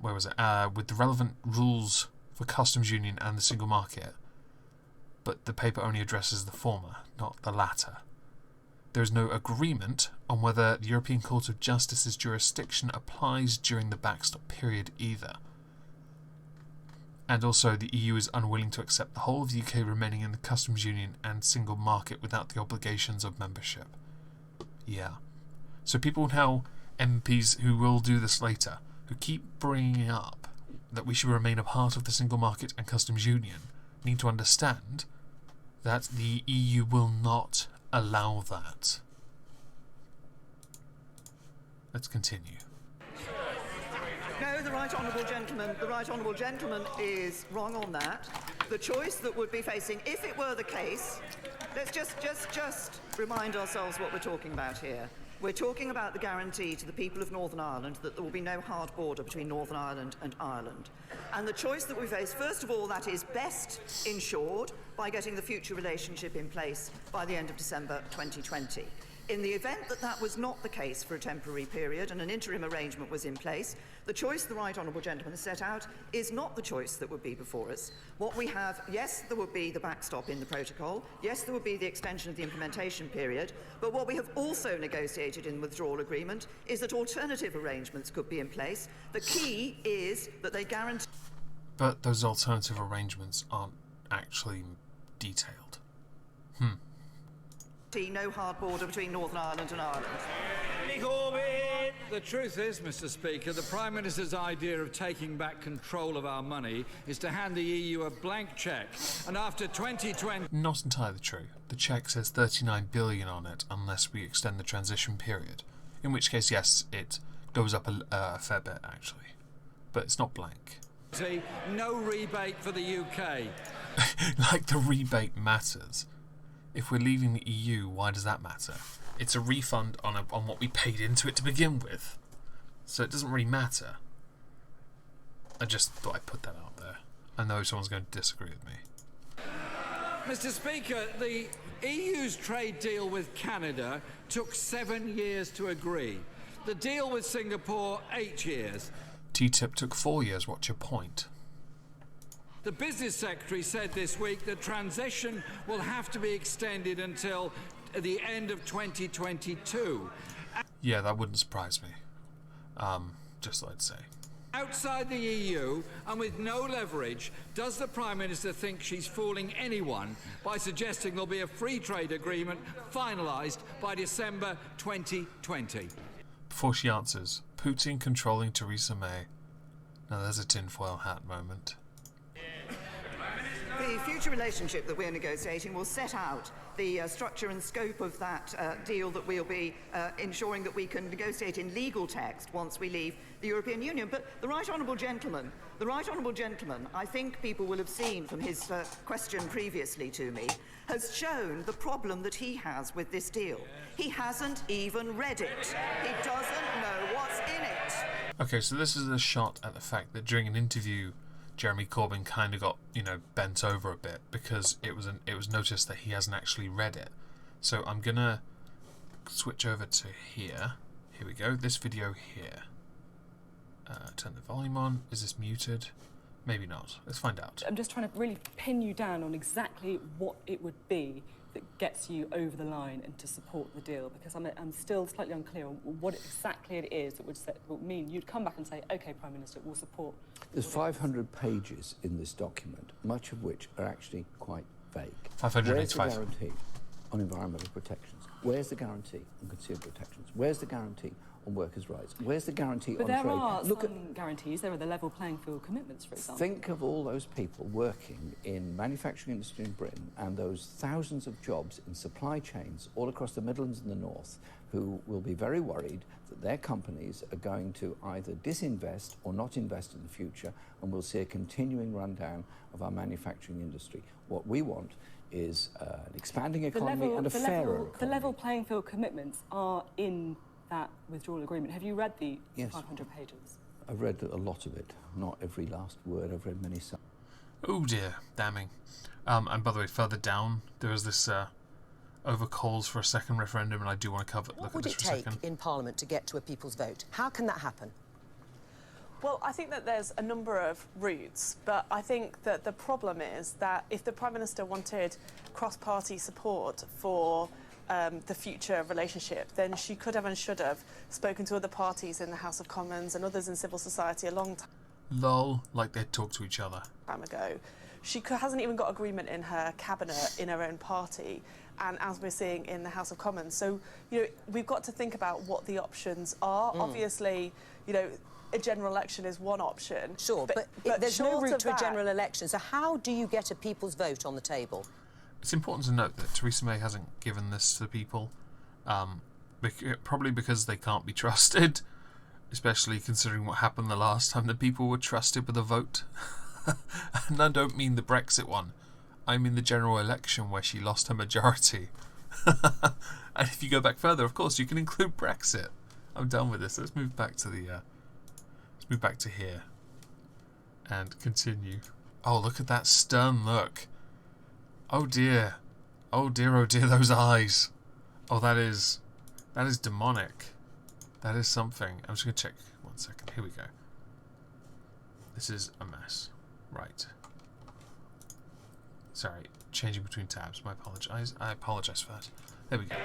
With the relevant rules for customs union and the single market, but the paper only addresses the former, not the latter. There is no agreement on whether the European Court of Justice's jurisdiction applies during the backstop period either. And also, the EU is unwilling to accept the whole of the UK remaining in the customs union and single market without the obligations of membership. Yeah. So people now, MPs who will do this later, who keep bringing up that we should remain a part of the single market and customs union, need to understand that the EU will not allow that. Let's continue.
No, the right honourable gentleman is wrong on that. The choice that would be facing, if it were the case, let's just remind ourselves what we're talking about here. We're talking about the guarantee to the people of Northern Ireland that there will be no hard border between Northern Ireland and Ireland. And the choice that we face, first of all, that is best ensured by getting the future relationship in place by the end of December 2020. In the event that that was not the case for a temporary period and an interim arrangement was in place, the choice the right honourable gentleman has set out is not the choice that would be before us. What we have, yes, there would be the backstop in the protocol, yes, there would be the extension of the implementation period, but what we have also negotiated in the withdrawal agreement is that alternative arrangements could be in place. The key is that they guarantee...
But those alternative arrangements aren't actually detailed.
No hard border between Northern Ireland and Ireland.
The truth is, Mr. Speaker, the Prime Minister's idea of taking back control of our money is to hand the EU a blank cheque, and after 2020...
Not entirely true. The cheque says 39 billion on it unless we extend the transition period. In which case, yes, it goes up a fair bit, actually. But it's not blank.
No rebate for the UK.
Like the rebate matters. If we're leaving the EU, why does that matter? It's a refund on what we paid into it to begin with. So it doesn't really matter. I just thought I'd put that out there. I know someone's going to disagree with me.
Mr. Speaker, the EU's trade deal with Canada took 7 years to agree. The deal with Singapore, 8 years.
TTIP took 4 years. What's your point?
The Business Secretary said this week that transition will have to be extended until the end of 2022.
Yeah, that wouldn't surprise me. Just thought I'd say.
Outside the EU and with no leverage, does the Prime Minister think she's fooling anyone by suggesting there'll be a free trade agreement finalised by December 2020?
Before she answers, Putin controlling Theresa May. Now there's a tinfoil hat moment.
The future relationship that we're negotiating will set out the structure and scope of that deal that we'll be ensuring that we can negotiate in legal text once we leave the European Union. But the Right Honourable Gentleman, I think people will have seen from his question previously to me, has shown the problem that he has with this deal. He hasn't even read it. He doesn't know what's in it.
Okay, so this is a shot at the fact that during an interview, Jeremy Corbyn kind of got, bent over a bit because it was noticed that he hasn't actually read it. So I'm gonna switch over to here. Here we go. This video here. Turn the volume on. Is this muted? Maybe not. Let's find out.
I'm just trying to really pin you down on exactly what it would be that gets you over the line and to support the deal, because I'm still slightly unclear on what exactly it is that would mean you'd come back and say, OK, Prime Minister, we'll support.
There's 500 pages in this document, much of which are actually quite vague.
585.
Where's the guarantee on environmental protections? Where's the guarantee on consumer protections? Where's the guarantee on workers' rights? Where's the guarantee on trade?
But there are some guarantees. There are the level playing field commitments, for example.
Think of all those people working in manufacturing industry in Britain and those thousands of jobs in supply chains all across the Midlands and the North who will be very worried that their companies are going to either disinvest or not invest in the future, and we'll see a continuing rundown of our manufacturing industry. What we want is an expanding economy and a fairer economy.
The level playing field commitments are in that withdrawal agreement. Have you read the
Yes.
500 pages?
I've read a lot of it, not every last word. I've read many some.
Oh dear, damning. And by the way, further down, there is this over calls for a second referendum, and I do want to
What would it take in Parliament to get to a people's vote? How can that happen?
Well, I think that there's a number of routes, but I think that the problem is that if the Prime Minister wanted cross-party support for the future relationship, then she could have and should have spoken to other parties in the House of Commons and others in civil society a long
Lol, like they'd talk to each other.
time ago. She hasn't even got agreement in her cabinet, in her own party, and as we're seeing in the House of Commons. So, we've got to think about what the options are. Obviously, a general election is one option.
Sure, but there's no
short
route
of
to a
that-
general election. So how do you get a people's vote on the table?
It's important to note that Theresa May hasn't given this to the people, probably because they can't be trusted, especially considering what happened the last time the people were trusted with a vote. And I don't mean the Brexit one. I mean the general election where she lost her majority. And if you go back further, of course, you can include Brexit. I'm done with this. Let's move back to let's move back to here and continue. Oh, look at that stern look. Oh dear. Oh dear, oh dear, those eyes. Oh, that is demonic. That is something. I'm just going to check. 1 second. Here we go. This is a mess. Right. Sorry, changing between tabs. I apologise for that. There we go.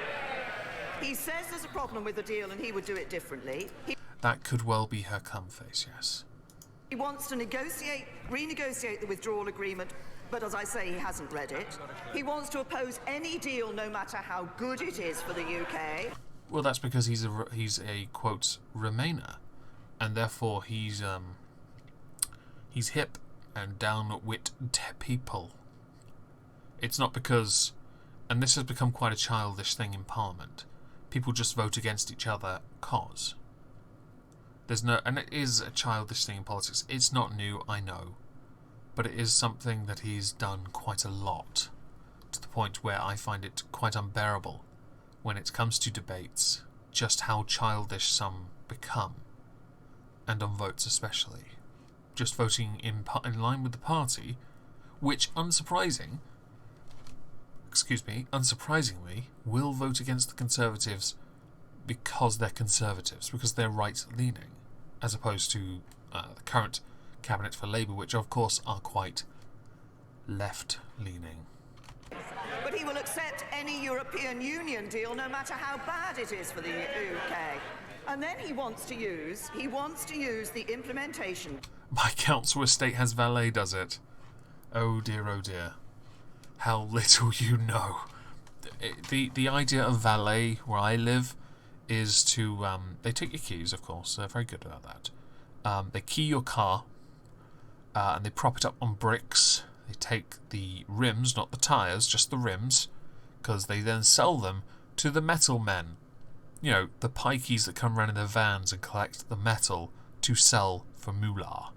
He says there's a problem with the deal and he would do it differently.
That could well be her cum face, yes.
He wants to renegotiate the withdrawal agreement, but as I say, he hasn't read it. He wants to oppose any deal, no matter how good it is for the UK.
Well, that's because he's a quote Remainer, and therefore he's hip and down-wit people. It's not because, and this has become quite a childish thing in Parliament, people just vote against each other cause. There's no, and it is a childish thing in politics. It's not new, I know, but it is something that he's done quite a lot, to the point where I find it quite unbearable when it comes to debates, just how childish some become, and on votes especially. Just voting in line with the party, which, unsurprisingly, will vote against the Conservatives because they're Conservatives, because they're right-leaning, as opposed to the current cabinet for Labour, which of course are quite left-leaning.
But he will accept any European Union deal, no matter how bad it is for the UK. And then he wants to use the implementation.
My council estate has valet, does it? Oh dear, oh dear. How little you know. The idea of valet where I live is to, they take your keys, of course, they're very good about that. They key your car, and they prop it up on bricks, They take the rims, not the tyres, just the rims, because they then sell them to the metal men. You know, the pikeys that come around in their vans and collect the metal to sell for moolah.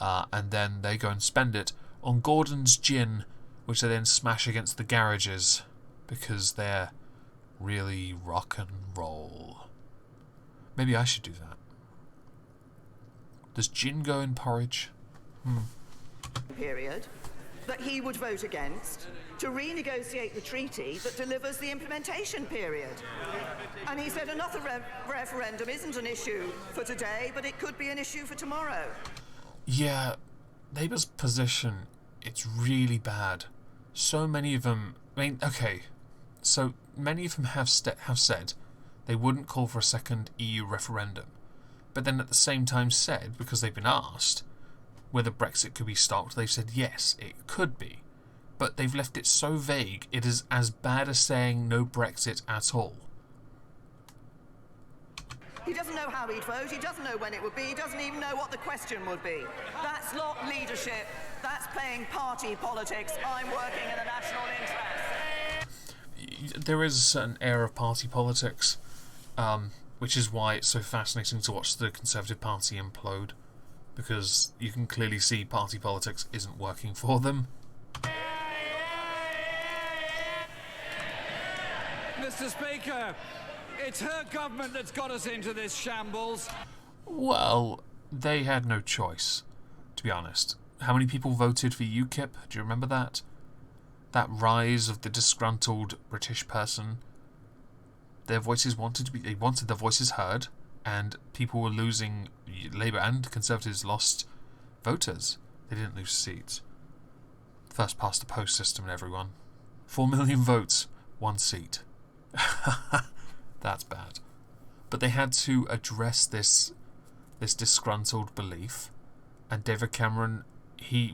And then they go and spend it on Gordon's gin, which they then smash against the garages because they're really rock and roll. Maybe I should do that. Does gin go in porridge?
Period that he would vote against to renegotiate the treaty that delivers the implementation period. And he said another referendum isn't an issue for today, but it could be an issue for tomorrow.
Yeah, Labour's position, it's really bad. So many of them, so many of them have said they wouldn't call for a second EU referendum, but then at the same time said, because they've been asked whether Brexit could be stopped, they've said yes, it could be. But they've left it so vague, it is as bad as saying no Brexit at all.
He doesn't know how he'd vote, he doesn't know when it would be, he doesn't even know what the question would be. That's not leadership, that's playing party politics. I'm working in the national interest.
There is a certain air of party politics, which is why it's so fascinating to watch the Conservative Party implode, because you can clearly see party politics isn't working for them.
Mr. Speaker, it's her government that's got us into this shambles.
Well, they had no choice, to be honest. How many people voted for UKIP? Do you remember that? That rise of the disgruntled British person. They wanted their voices heard, and people were losing. Labour and Conservatives lost voters. They didn't lose seats. First past the post system and everyone. 4 million votes, 1 seat. That's bad. But they had to address this disgruntled belief, and David Cameron,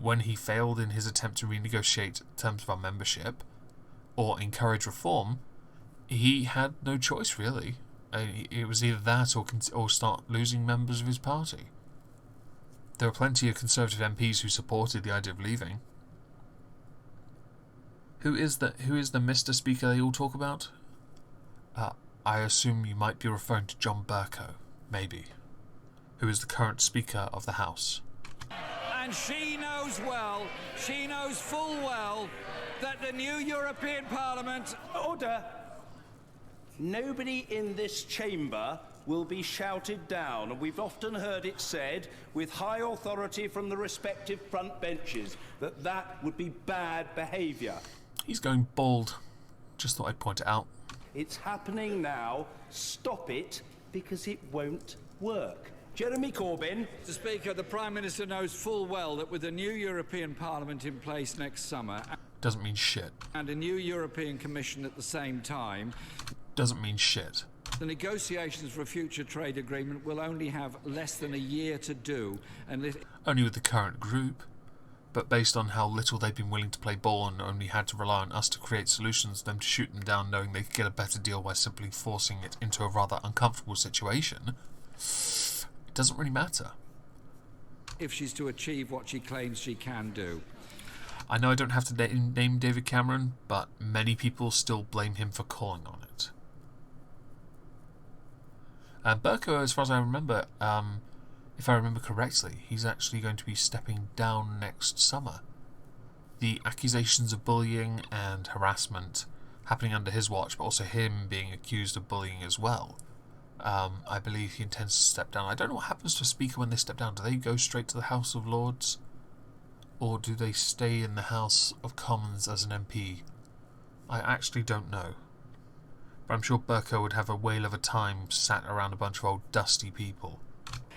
when he failed in his attempt to renegotiate terms of our membership or encourage reform, he had no choice really. It was either that or start losing members of his party. There were plenty of Conservative MPs who supported the idea of leaving. Who is the Mr. Speaker they all talk about? I assume you might be referring to John Bercow, maybe, who is the current Speaker of the House.
And she knows full well, that the new European Parliament...
Order! Nobody in this chamber will be shouted down, and we've often heard it said, with high authority from the respective front benches, that would be bad behaviour.
He's going bald. Just thought I'd point it out.
It's happening now. Stop it, because it won't work. Jeremy Corbyn.
Mr. Speaker, the Prime Minister knows full well that with a new European Parliament in place next summer...
Doesn't mean shit.
...and a new European Commission at the same time...
Doesn't mean shit.
The negotiations for a future trade agreement will only have less than a year to do, and...
Only with the current group. But based on how little they've been willing to play ball and only had to rely on us to create solutions, them to shoot them down knowing they could get a better deal by simply forcing it into a rather uncomfortable situation, it doesn't really matter.
If she's to achieve what she claims she can do.
I know I don't have to name David Cameron, but many people still blame him for calling on it. Bercow, as far as I remember, if I remember correctly, he's actually going to be stepping down next summer. The accusations of bullying and harassment happening under his watch, but also him being accused of bullying as well. I believe he intends to step down. I don't know what happens to a speaker when they step down. Do they go straight to the House of Lords? Or do they stay in the House of Commons as an MP? I actually don't know. But I'm sure Bercow would have a whale of a time sat around a bunch of old dusty people.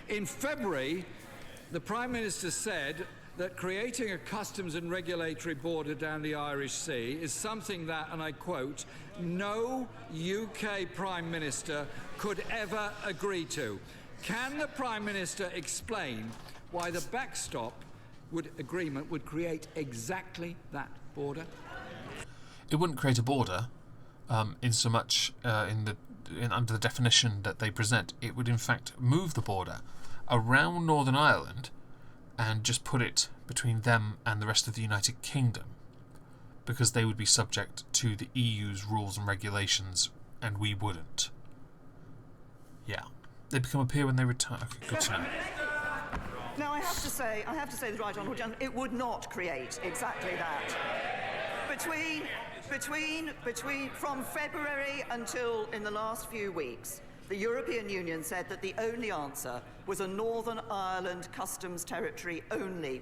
In February, the Prime Minister said that creating a customs and regulatory border down the Irish Sea is something that, and I quote, no UK Prime Minister could ever agree to. Can the Prime Minister explain why the backstop agreement would create exactly that border?
It wouldn't create a border, in so much under the definition that they present. It would in fact move the border around Northern Ireland and just put it between them and the rest of the United Kingdom, because they would be subject to the EU's rules and regulations, and we wouldn't. Yeah. They become a peer when they retire. Okay, good to know.
Now, I have to say, the Right Honourable Gentleman, it would not create exactly that. From February until in the last few weeks, the European Union said that the only answer was a Northern Ireland customs territory only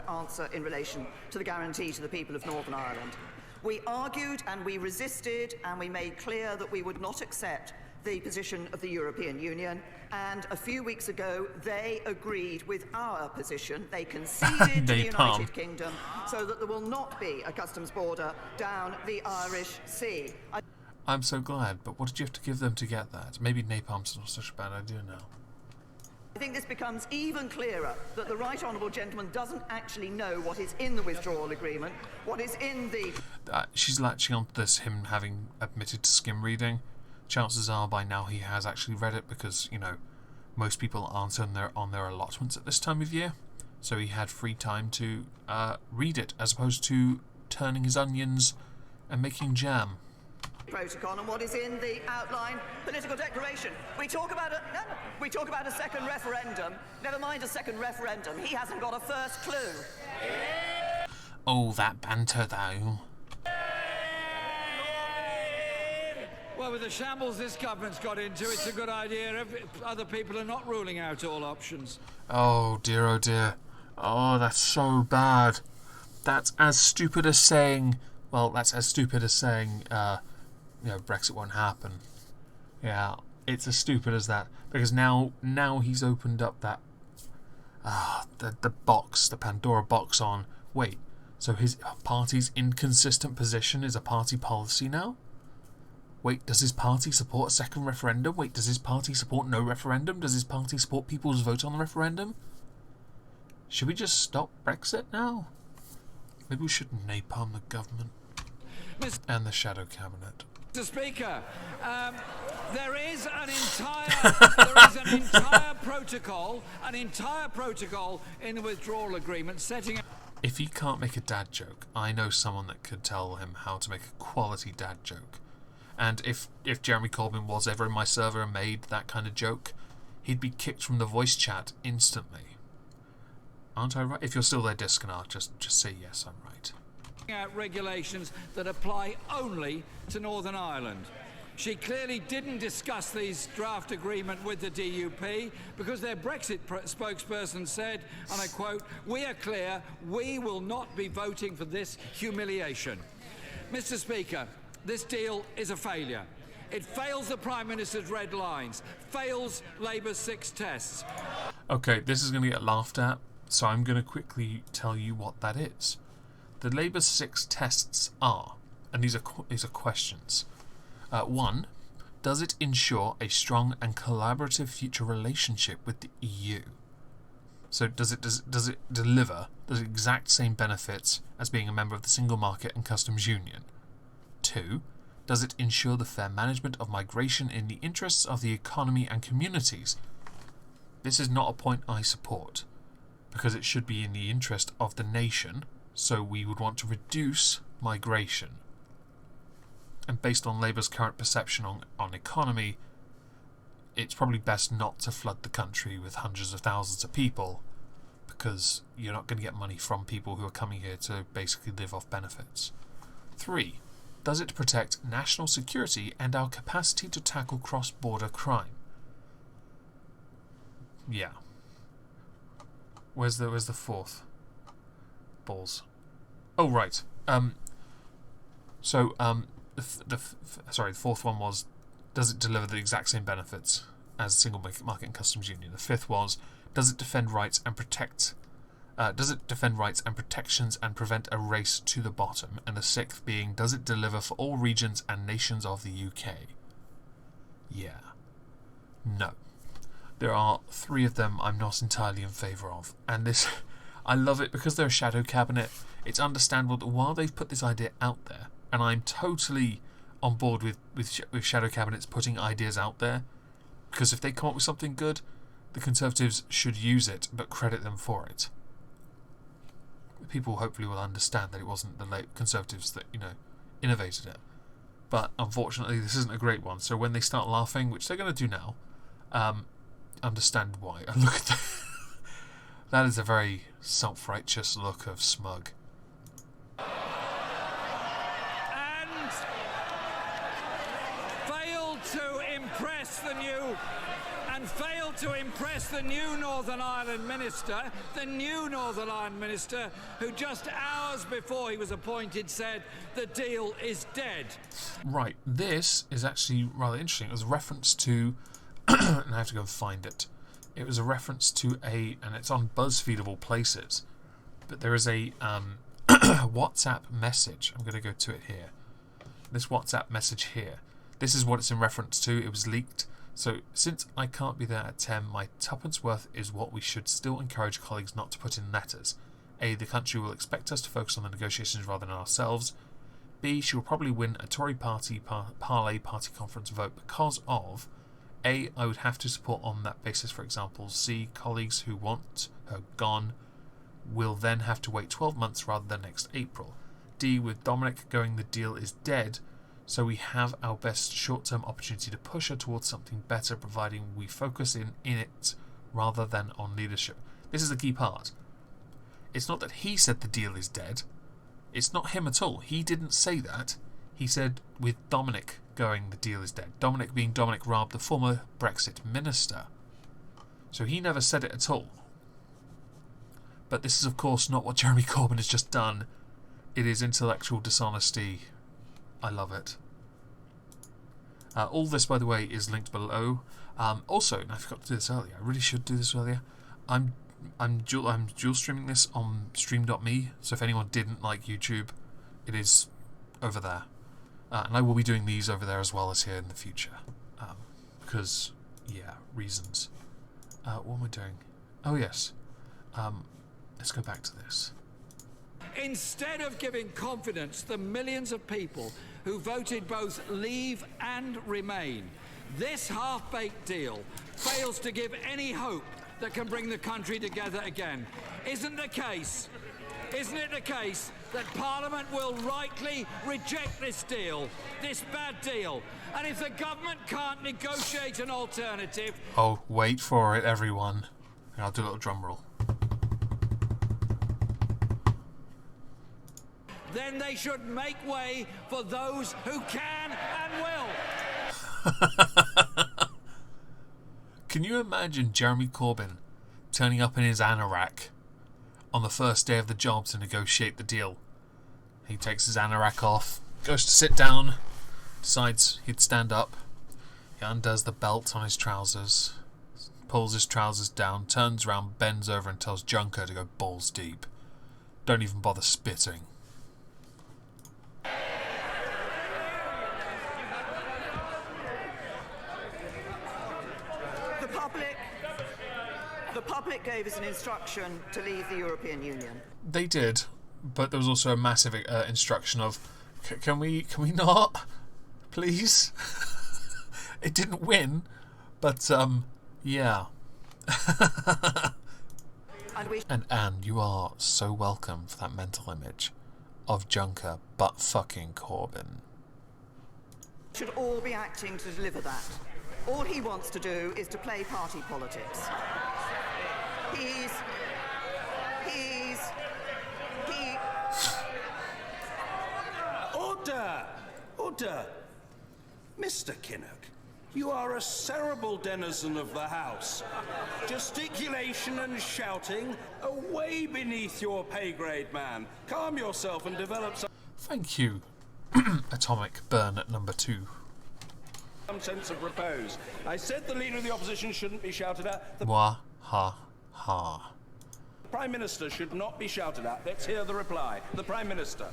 answer in relation to the guarantee to the people of Northern Ireland. We argued and we resisted and we made clear that we would not accept the position of the European Union, and a few weeks ago they agreed with our position. They conceded to the United Kingdom so that there will not be a customs border down the Irish Sea.
I'm so glad, but what did you have to give them to get that? Maybe napalm's not such a bad idea now.
I think this becomes even clearer that the Right Honourable Gentleman doesn't actually know what is in the withdrawal agreement, what is in the...
She's latching onto this, him having admitted to skim reading. Chances are by now he has actually read it because, you know, most people aren't on their allotments at this time of year. So he had free time to read it as opposed to turning his onions and making jam.
Protocol and what is in the outline political declaration. We talk about a second referendum. Never mind a second referendum. He hasn't got a first clue.
Oh, that banter though.
Well, with the shambles this government's got into, it's a good idea if other people are not ruling out all options.
Oh dear, oh dear. Oh, that's so bad. That's as stupid as saying... Well, that's as stupid as saying, Brexit won't happen. Yeah, it's as stupid as that. Because now he's opened up that... the box, the Pandora box on... Wait, so his party's inconsistent position is a party policy now? Wait, does his party support a second referendum? Wait, does his party support no referendum? Does his party support people's vote on the referendum? Should we just stop Brexit now? Maybe we should napalm the government and the shadow cabinet.
Mr. Speaker, there is an entire protocol in the withdrawal agreement setting up...
If he can't make a dad joke, I know someone that could tell him how to make a quality dad joke. And if Jeremy Corbyn was ever in my server and made that kind of joke, he'd be kicked from the voice chat instantly. Aren't I right? If you're still there, Disconar, just say yes, I'm right.
Out regulations that apply only to Northern Ireland. She clearly didn't discuss these draft agreement with the DUP because their Brexit spokesperson said, and I quote, "We are clear, we will not be voting for this humiliation." Mr. Speaker, this deal is a failure. It fails the Prime Minister's red lines, fails Labour's 6 tests.
Okay, this is going to get laughed at, so I'm going to quickly tell you what that is. The Labour's 6 tests are, and these are questions. 1. Does it ensure a strong and collaborative future relationship with the EU? So does it deliver the exact same benefits as being a member of the single market and customs union? 2. Does it ensure the fair management of migration in the interests of the economy and communities? This is not a point I support, because it should be in the interest of the nation, so we would want to reduce migration. And based on Labour's current perception on economy, it's probably best not to flood the country with hundreds of thousands of people, because you're not going to get money from people who are coming here to basically live off benefits. 3. Does it protect national security and our capacity to tackle cross-border crime? Yeah. Where's the 4th? Balls. Oh, right. The 4th one was, does it deliver the exact same benefits as single market and customs union? The 5th was, does it defend rights and protect... does it defend rights and protections and prevent a race to the bottom? And the 6th being, does it deliver for all regions and nations of the UK? Yeah. No. There are 3 of them I'm not entirely in favour of. And this... I love it because they're a shadow cabinet. It's understandable that while they've put this idea out there, and I'm totally on board with shadow cabinets putting ideas out there, because if they come up with something good, the Conservatives should use it, but credit them for it. People hopefully will understand that it wasn't the late Conservatives that, innovated it. But unfortunately, this isn't a great one. So when they start laughing, which they're going to do now, understand why. And look at that. That is a very self-righteous look of smug.
And failed to impress the new Northern Ireland minister, who just hours before he was appointed said the deal is dead.
Right, this is actually rather interesting. It was a reference to, and I have to go and find it. It was a reference to and it's on BuzzFeed of all places, but there is a WhatsApp message. I'm going to go to it here. This WhatsApp message here. This is what it's in reference to. It was leaked. So, since I can't be there at 10, my tuppence worth is what we should still encourage colleagues not to put in letters. A, the country will expect us to focus on the negotiations rather than ourselves. B, she will probably win a Tory party parley party conference vote because of... A, I would have to support on that basis, for example. C, colleagues who want her gone will then have to wait 12 months rather than next April. D, with Dominic going, the deal is dead, so we have our best short-term opportunity to push her towards something better, providing we focus in it rather than on leadership. This is the key part. It's not that he said the deal is dead. It's not him at all. He didn't say that. He said with Dominic going, the deal is dead. Dominic being Dominic Raab, the former Brexit minister. So he never said it at all. But this is, of course, not what Jeremy Corbyn has just done. It is intellectual dishonesty. I love it. All this, by the way, is linked below. Also, and I forgot to do this earlier. I really should do this earlier. I'm dual streaming this on stream.me. So if anyone didn't like YouTube, it is over there. And I will be doing these over there as well as here in the future. Because, yeah, reasons. What am I doing? Oh, yes. Let's go back to this.
Instead of giving confidence to the millions of people who voted both Leave and Remain, this half-baked deal fails to give any hope that can bring the country together again. Isn't it the case that Parliament will rightly reject this deal, this bad deal? And if the government can't negotiate an alternative...
Oh, wait for it, everyone. And I'll do a little drum roll.
Then they should make way for those who can and will.
Can you imagine Jeremy Corbyn turning up in his anorak on the first day of the job to negotiate the deal? He takes his anorak off, goes to sit down, decides he'd stand up. He undoes the belt on his trousers, pulls his trousers down, turns around, bends over and tells Junker to go balls deep. Don't even bother spitting.
The public gave us an instruction to leave the European Union.
They did, but there was also a massive instruction of, can we not, please? It didn't win, but yeah. And Anne, you are so welcome for that mental image of Junker but fucking Corbyn.
Should all be acting to deliver that. All he wants to do is to play party politics.
Order! Mr. Kinnock, you are a cerebral denizen of the House. Gesticulation and shouting are way beneath your pay grade, man. Calm yourself and develop some...
Thank you, Atomic Burn at number 2.
Some sense of repose. I said the Leader of the Opposition shouldn't be shouted at. The
Wah, ha, ha.
Prime Minister should not be shouted at. Let's hear the reply. The Prime Minister.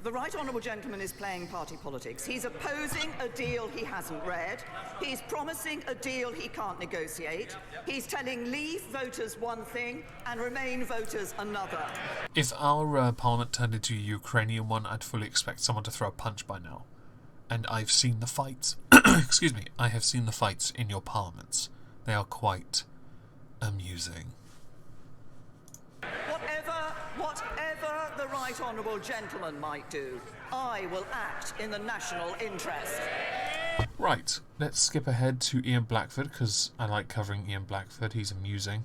The right honourable gentleman is playing party politics. He's opposing a deal he hasn't read. He's promising a deal he can't negotiate. He's telling Leave voters one thing and Remain voters another.
If our parliament turned into a Ukrainian one, I'd fully expect someone to throw a punch by now. And I've seen the fights. Excuse me. I have seen the fights in your parliaments. They are quite amusing.
Whatever the right honourable gentleman might do, I will act in the national interest.
Right, let's skip ahead to Ian Blackford, because I like covering Ian Blackford. He's amusing.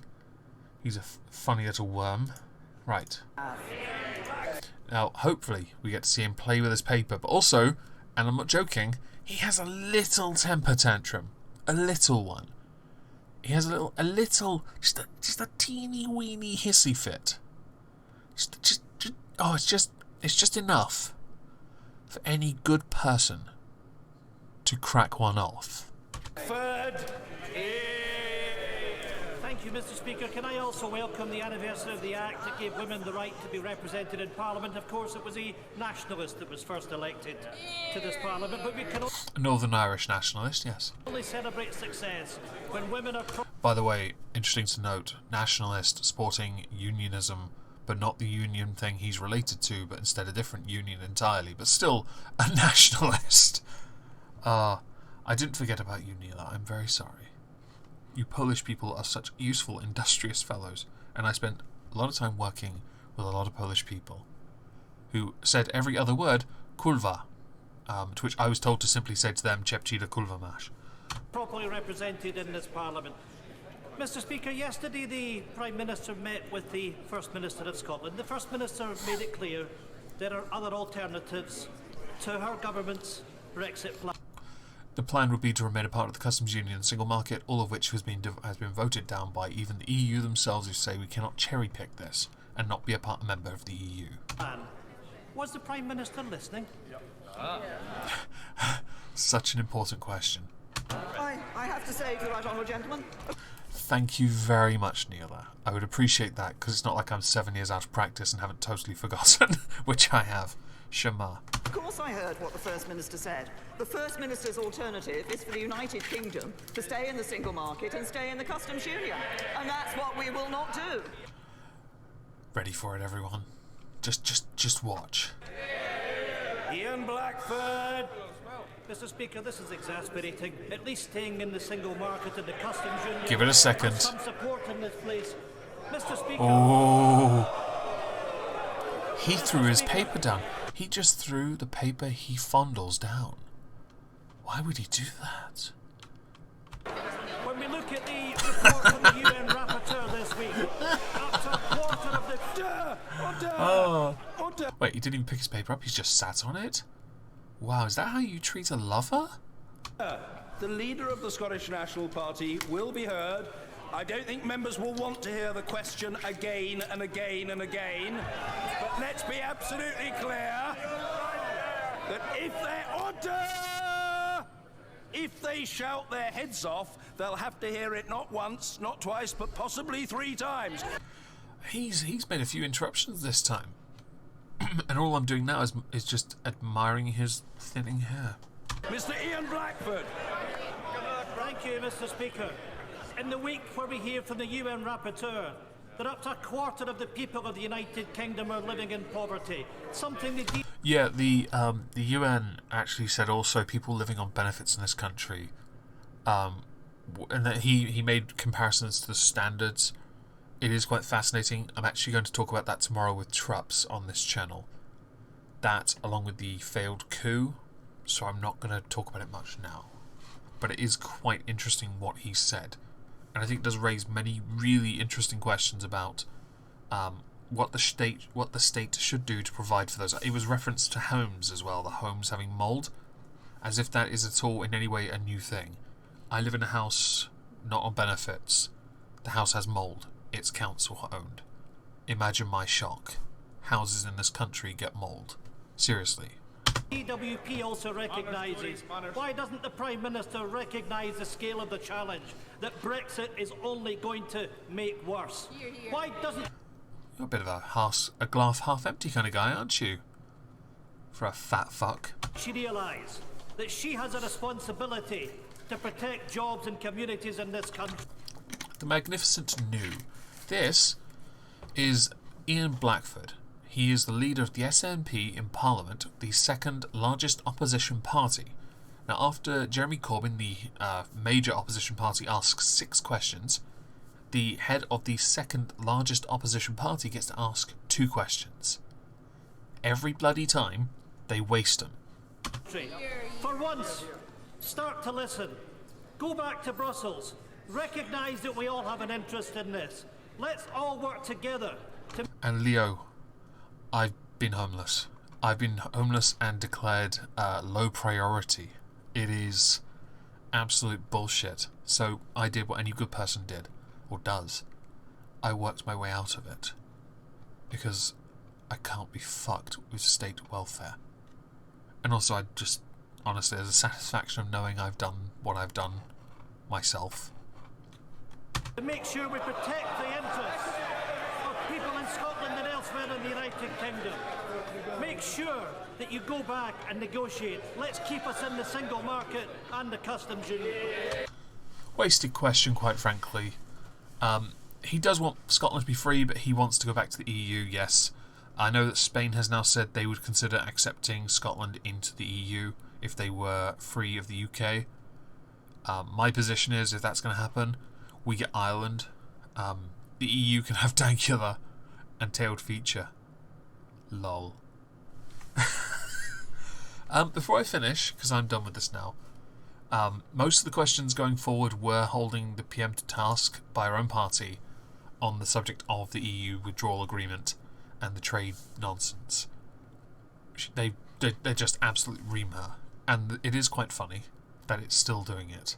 He's a funny little worm. Right. Now, hopefully, we get to see him play with his paper, but also, and I'm not joking, he has a little temper tantrum. A little one. He has just a teeny weeny hissy fit. It's just enough for any good person to crack one off.
Third. Thank you, Mr. Speaker. Can I also welcome the anniversary of the Act that gave women the right to be represented in Parliament? Of course, it was a nationalist that was first elected to this Parliament, but we can
A Northern Irish nationalist, yes.
only celebrate success when women are...
By the way, interesting to note, nationalist supporting unionism, but not the union thing he's related to, but instead a different union entirely, but still a nationalist. I didn't forget about you, Neela. I'm very sorry. You Polish people are such useful, industrious fellows, and I spent a lot of time working with a lot of Polish people who said every other word, kurwa, to which I was told to simply say to them, Chepchida kurwa masz.
properly represented in this Parliament. Mr. Speaker, yesterday the Prime Minister met with the First Minister of Scotland. The First Minister made it clear there are other alternatives to her government's Brexit plan.
The plan would be to remain a part of the customs union and single market, all of which has been voted down by even the EU themselves, who say we cannot cherry-pick this and not be a member of the EU.
Was the Prime Minister listening?
Such an important question.
I have to say to the right honourable gentleman...
Thank you very much, Neela. I would appreciate that, because it's not like I'm 7 years out of practice and haven't totally forgotten, which I have. Shema.
Of course I heard what the First Minister said. The First Minister's alternative is for the United Kingdom to stay in the single market and stay in the customs union. And that's what we will not do.
Ready for it, everyone? Just watch.
Ian Blackford! Mr. Speaker, this is exasperating. At least staying in the single market and the customs union.
Give it a second.
Some support in this place. Mr. Speaker.
Oh. He threw his paper down. He just threw the paper he fondles down. Why would he do that?
When we look at the report from the UN rapporteur this week, up to a quarter of the...
Order! Wait, he didn't even pick his paper up, he's just sat on it? Wow, is that how you treat a lover?
The leader of the Scottish National Party will be heard. I don't think members will want to hear the question again and again and again. But let's be absolutely clear that if they shout their heads off, they'll have to hear it not once, not twice, but possibly 3 times.
He's made a few interruptions this time. And all I'm doing now is just admiring his thinning hair.
Mr. Ian Blackford.
Thank you, Mr. Speaker. In the week where we hear from the UN rapporteur that up to a quarter of the people of the United Kingdom are living in poverty, something the...
Yeah, the UN actually said also people living on benefits in this country, and that he made comparisons to the standards. It is quite fascinating. I'm actually going to talk about that tomorrow with Trups on this channel. That, along with the failed coup, so I'm not going to talk about it much now. But it is quite interesting what he said. And I think it does raise many really interesting questions about what the state should do to provide for those. It was referenced to homes as well, the homes having mould, as if that is at all in any way a new thing. I live in a house not on benefits. The house has mould. It's council owned. Imagine my shock. Houses in this country get mould. Seriously.
DWP also recognises. Why doesn't the Prime Minister recognise the scale of the challenge that Brexit is only going to make worse? Why doesn't...
You're a bit of a glass half empty kind of guy, aren't you? For a fat fuck.
She realise that she has a responsibility to protect jobs and communities in this country.
The magnificent new. This is Ian Blackford. He is the leader of the SNP in Parliament, the second largest opposition party. Now, after Jeremy Corbyn, the major opposition party, asks 6 questions, the head of the second largest opposition party gets to ask 2 questions. Every bloody time, they waste them.
For once, start to listen. Go back to Brussels. Recognise that we all have an interest in this. Let's all work together to...
And Leo, I've been homeless. I've been homeless and declared low priority. It is absolute bullshit. So I did what any good person did, or does. I worked my way out of it. Because I can't be fucked with state welfare. And also I just, honestly, there's a satisfaction of knowing I've done what I've done myself.
To make sure we protect the interests of people in Scotland and elsewhere in the United Kingdom. Make sure that you go back and negotiate. Let's keep us in the single market and the customs union.
Wasted question, quite frankly. He does want Scotland to be free, but he wants to go back to the EU, yes. I know that Spain has now said they would consider accepting Scotland into the EU if they were free of the UK. My position is, if that's going to happen, we get Ireland. The EU can have Dankula and Tailed Feature. Lol. Before I finish, because I'm done with this now, most of the questions going forward were holding the PM to task by our own party on the subject of the EU withdrawal agreement and the trade nonsense. They just absolutely ream her, and it is quite funny that it's still doing it.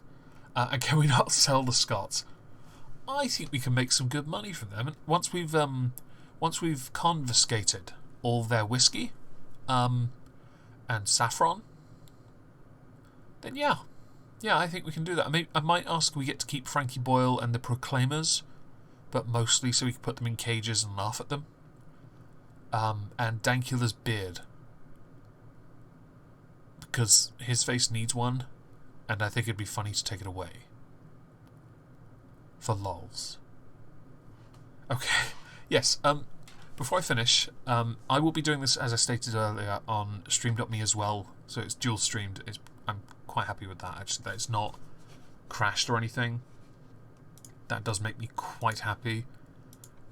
And can we not sell the Scots? I think we can make some good money from them. Once we've confiscated all their whiskey, and saffron, then yeah, I think we can do that. I might ask we get to keep Frankie Boyle and the Proclaimers, but mostly so we can put them in cages and laugh at them. And Dankula's beard, because his face needs one, and I think it'd be funny to take it away. For lols. Okay, yes, before I finish, I will be doing this, as I stated earlier, on stream.me as well, so it's dual streamed. I'm quite happy with that, actually, that it's not crashed or anything. That does make me quite happy.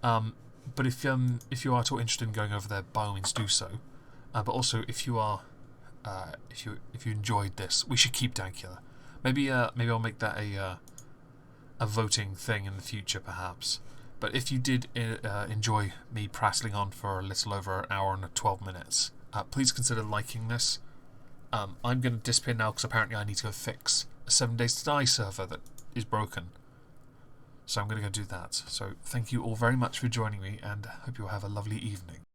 But if you are at all interested in going over there, by all means do so. But also, if you are, if you enjoyed this, we should keep Dankula. Maybe I'll make that a voting thing in the future, perhaps. But if you did enjoy me prattling on for a little over an hour and 12 minutes, please consider liking this. I'm going to disappear now because apparently I need to go fix a 7 Days to Die server that is broken. So I'm going to go do that. So thank you all very much for joining me, and hope you all have a lovely evening.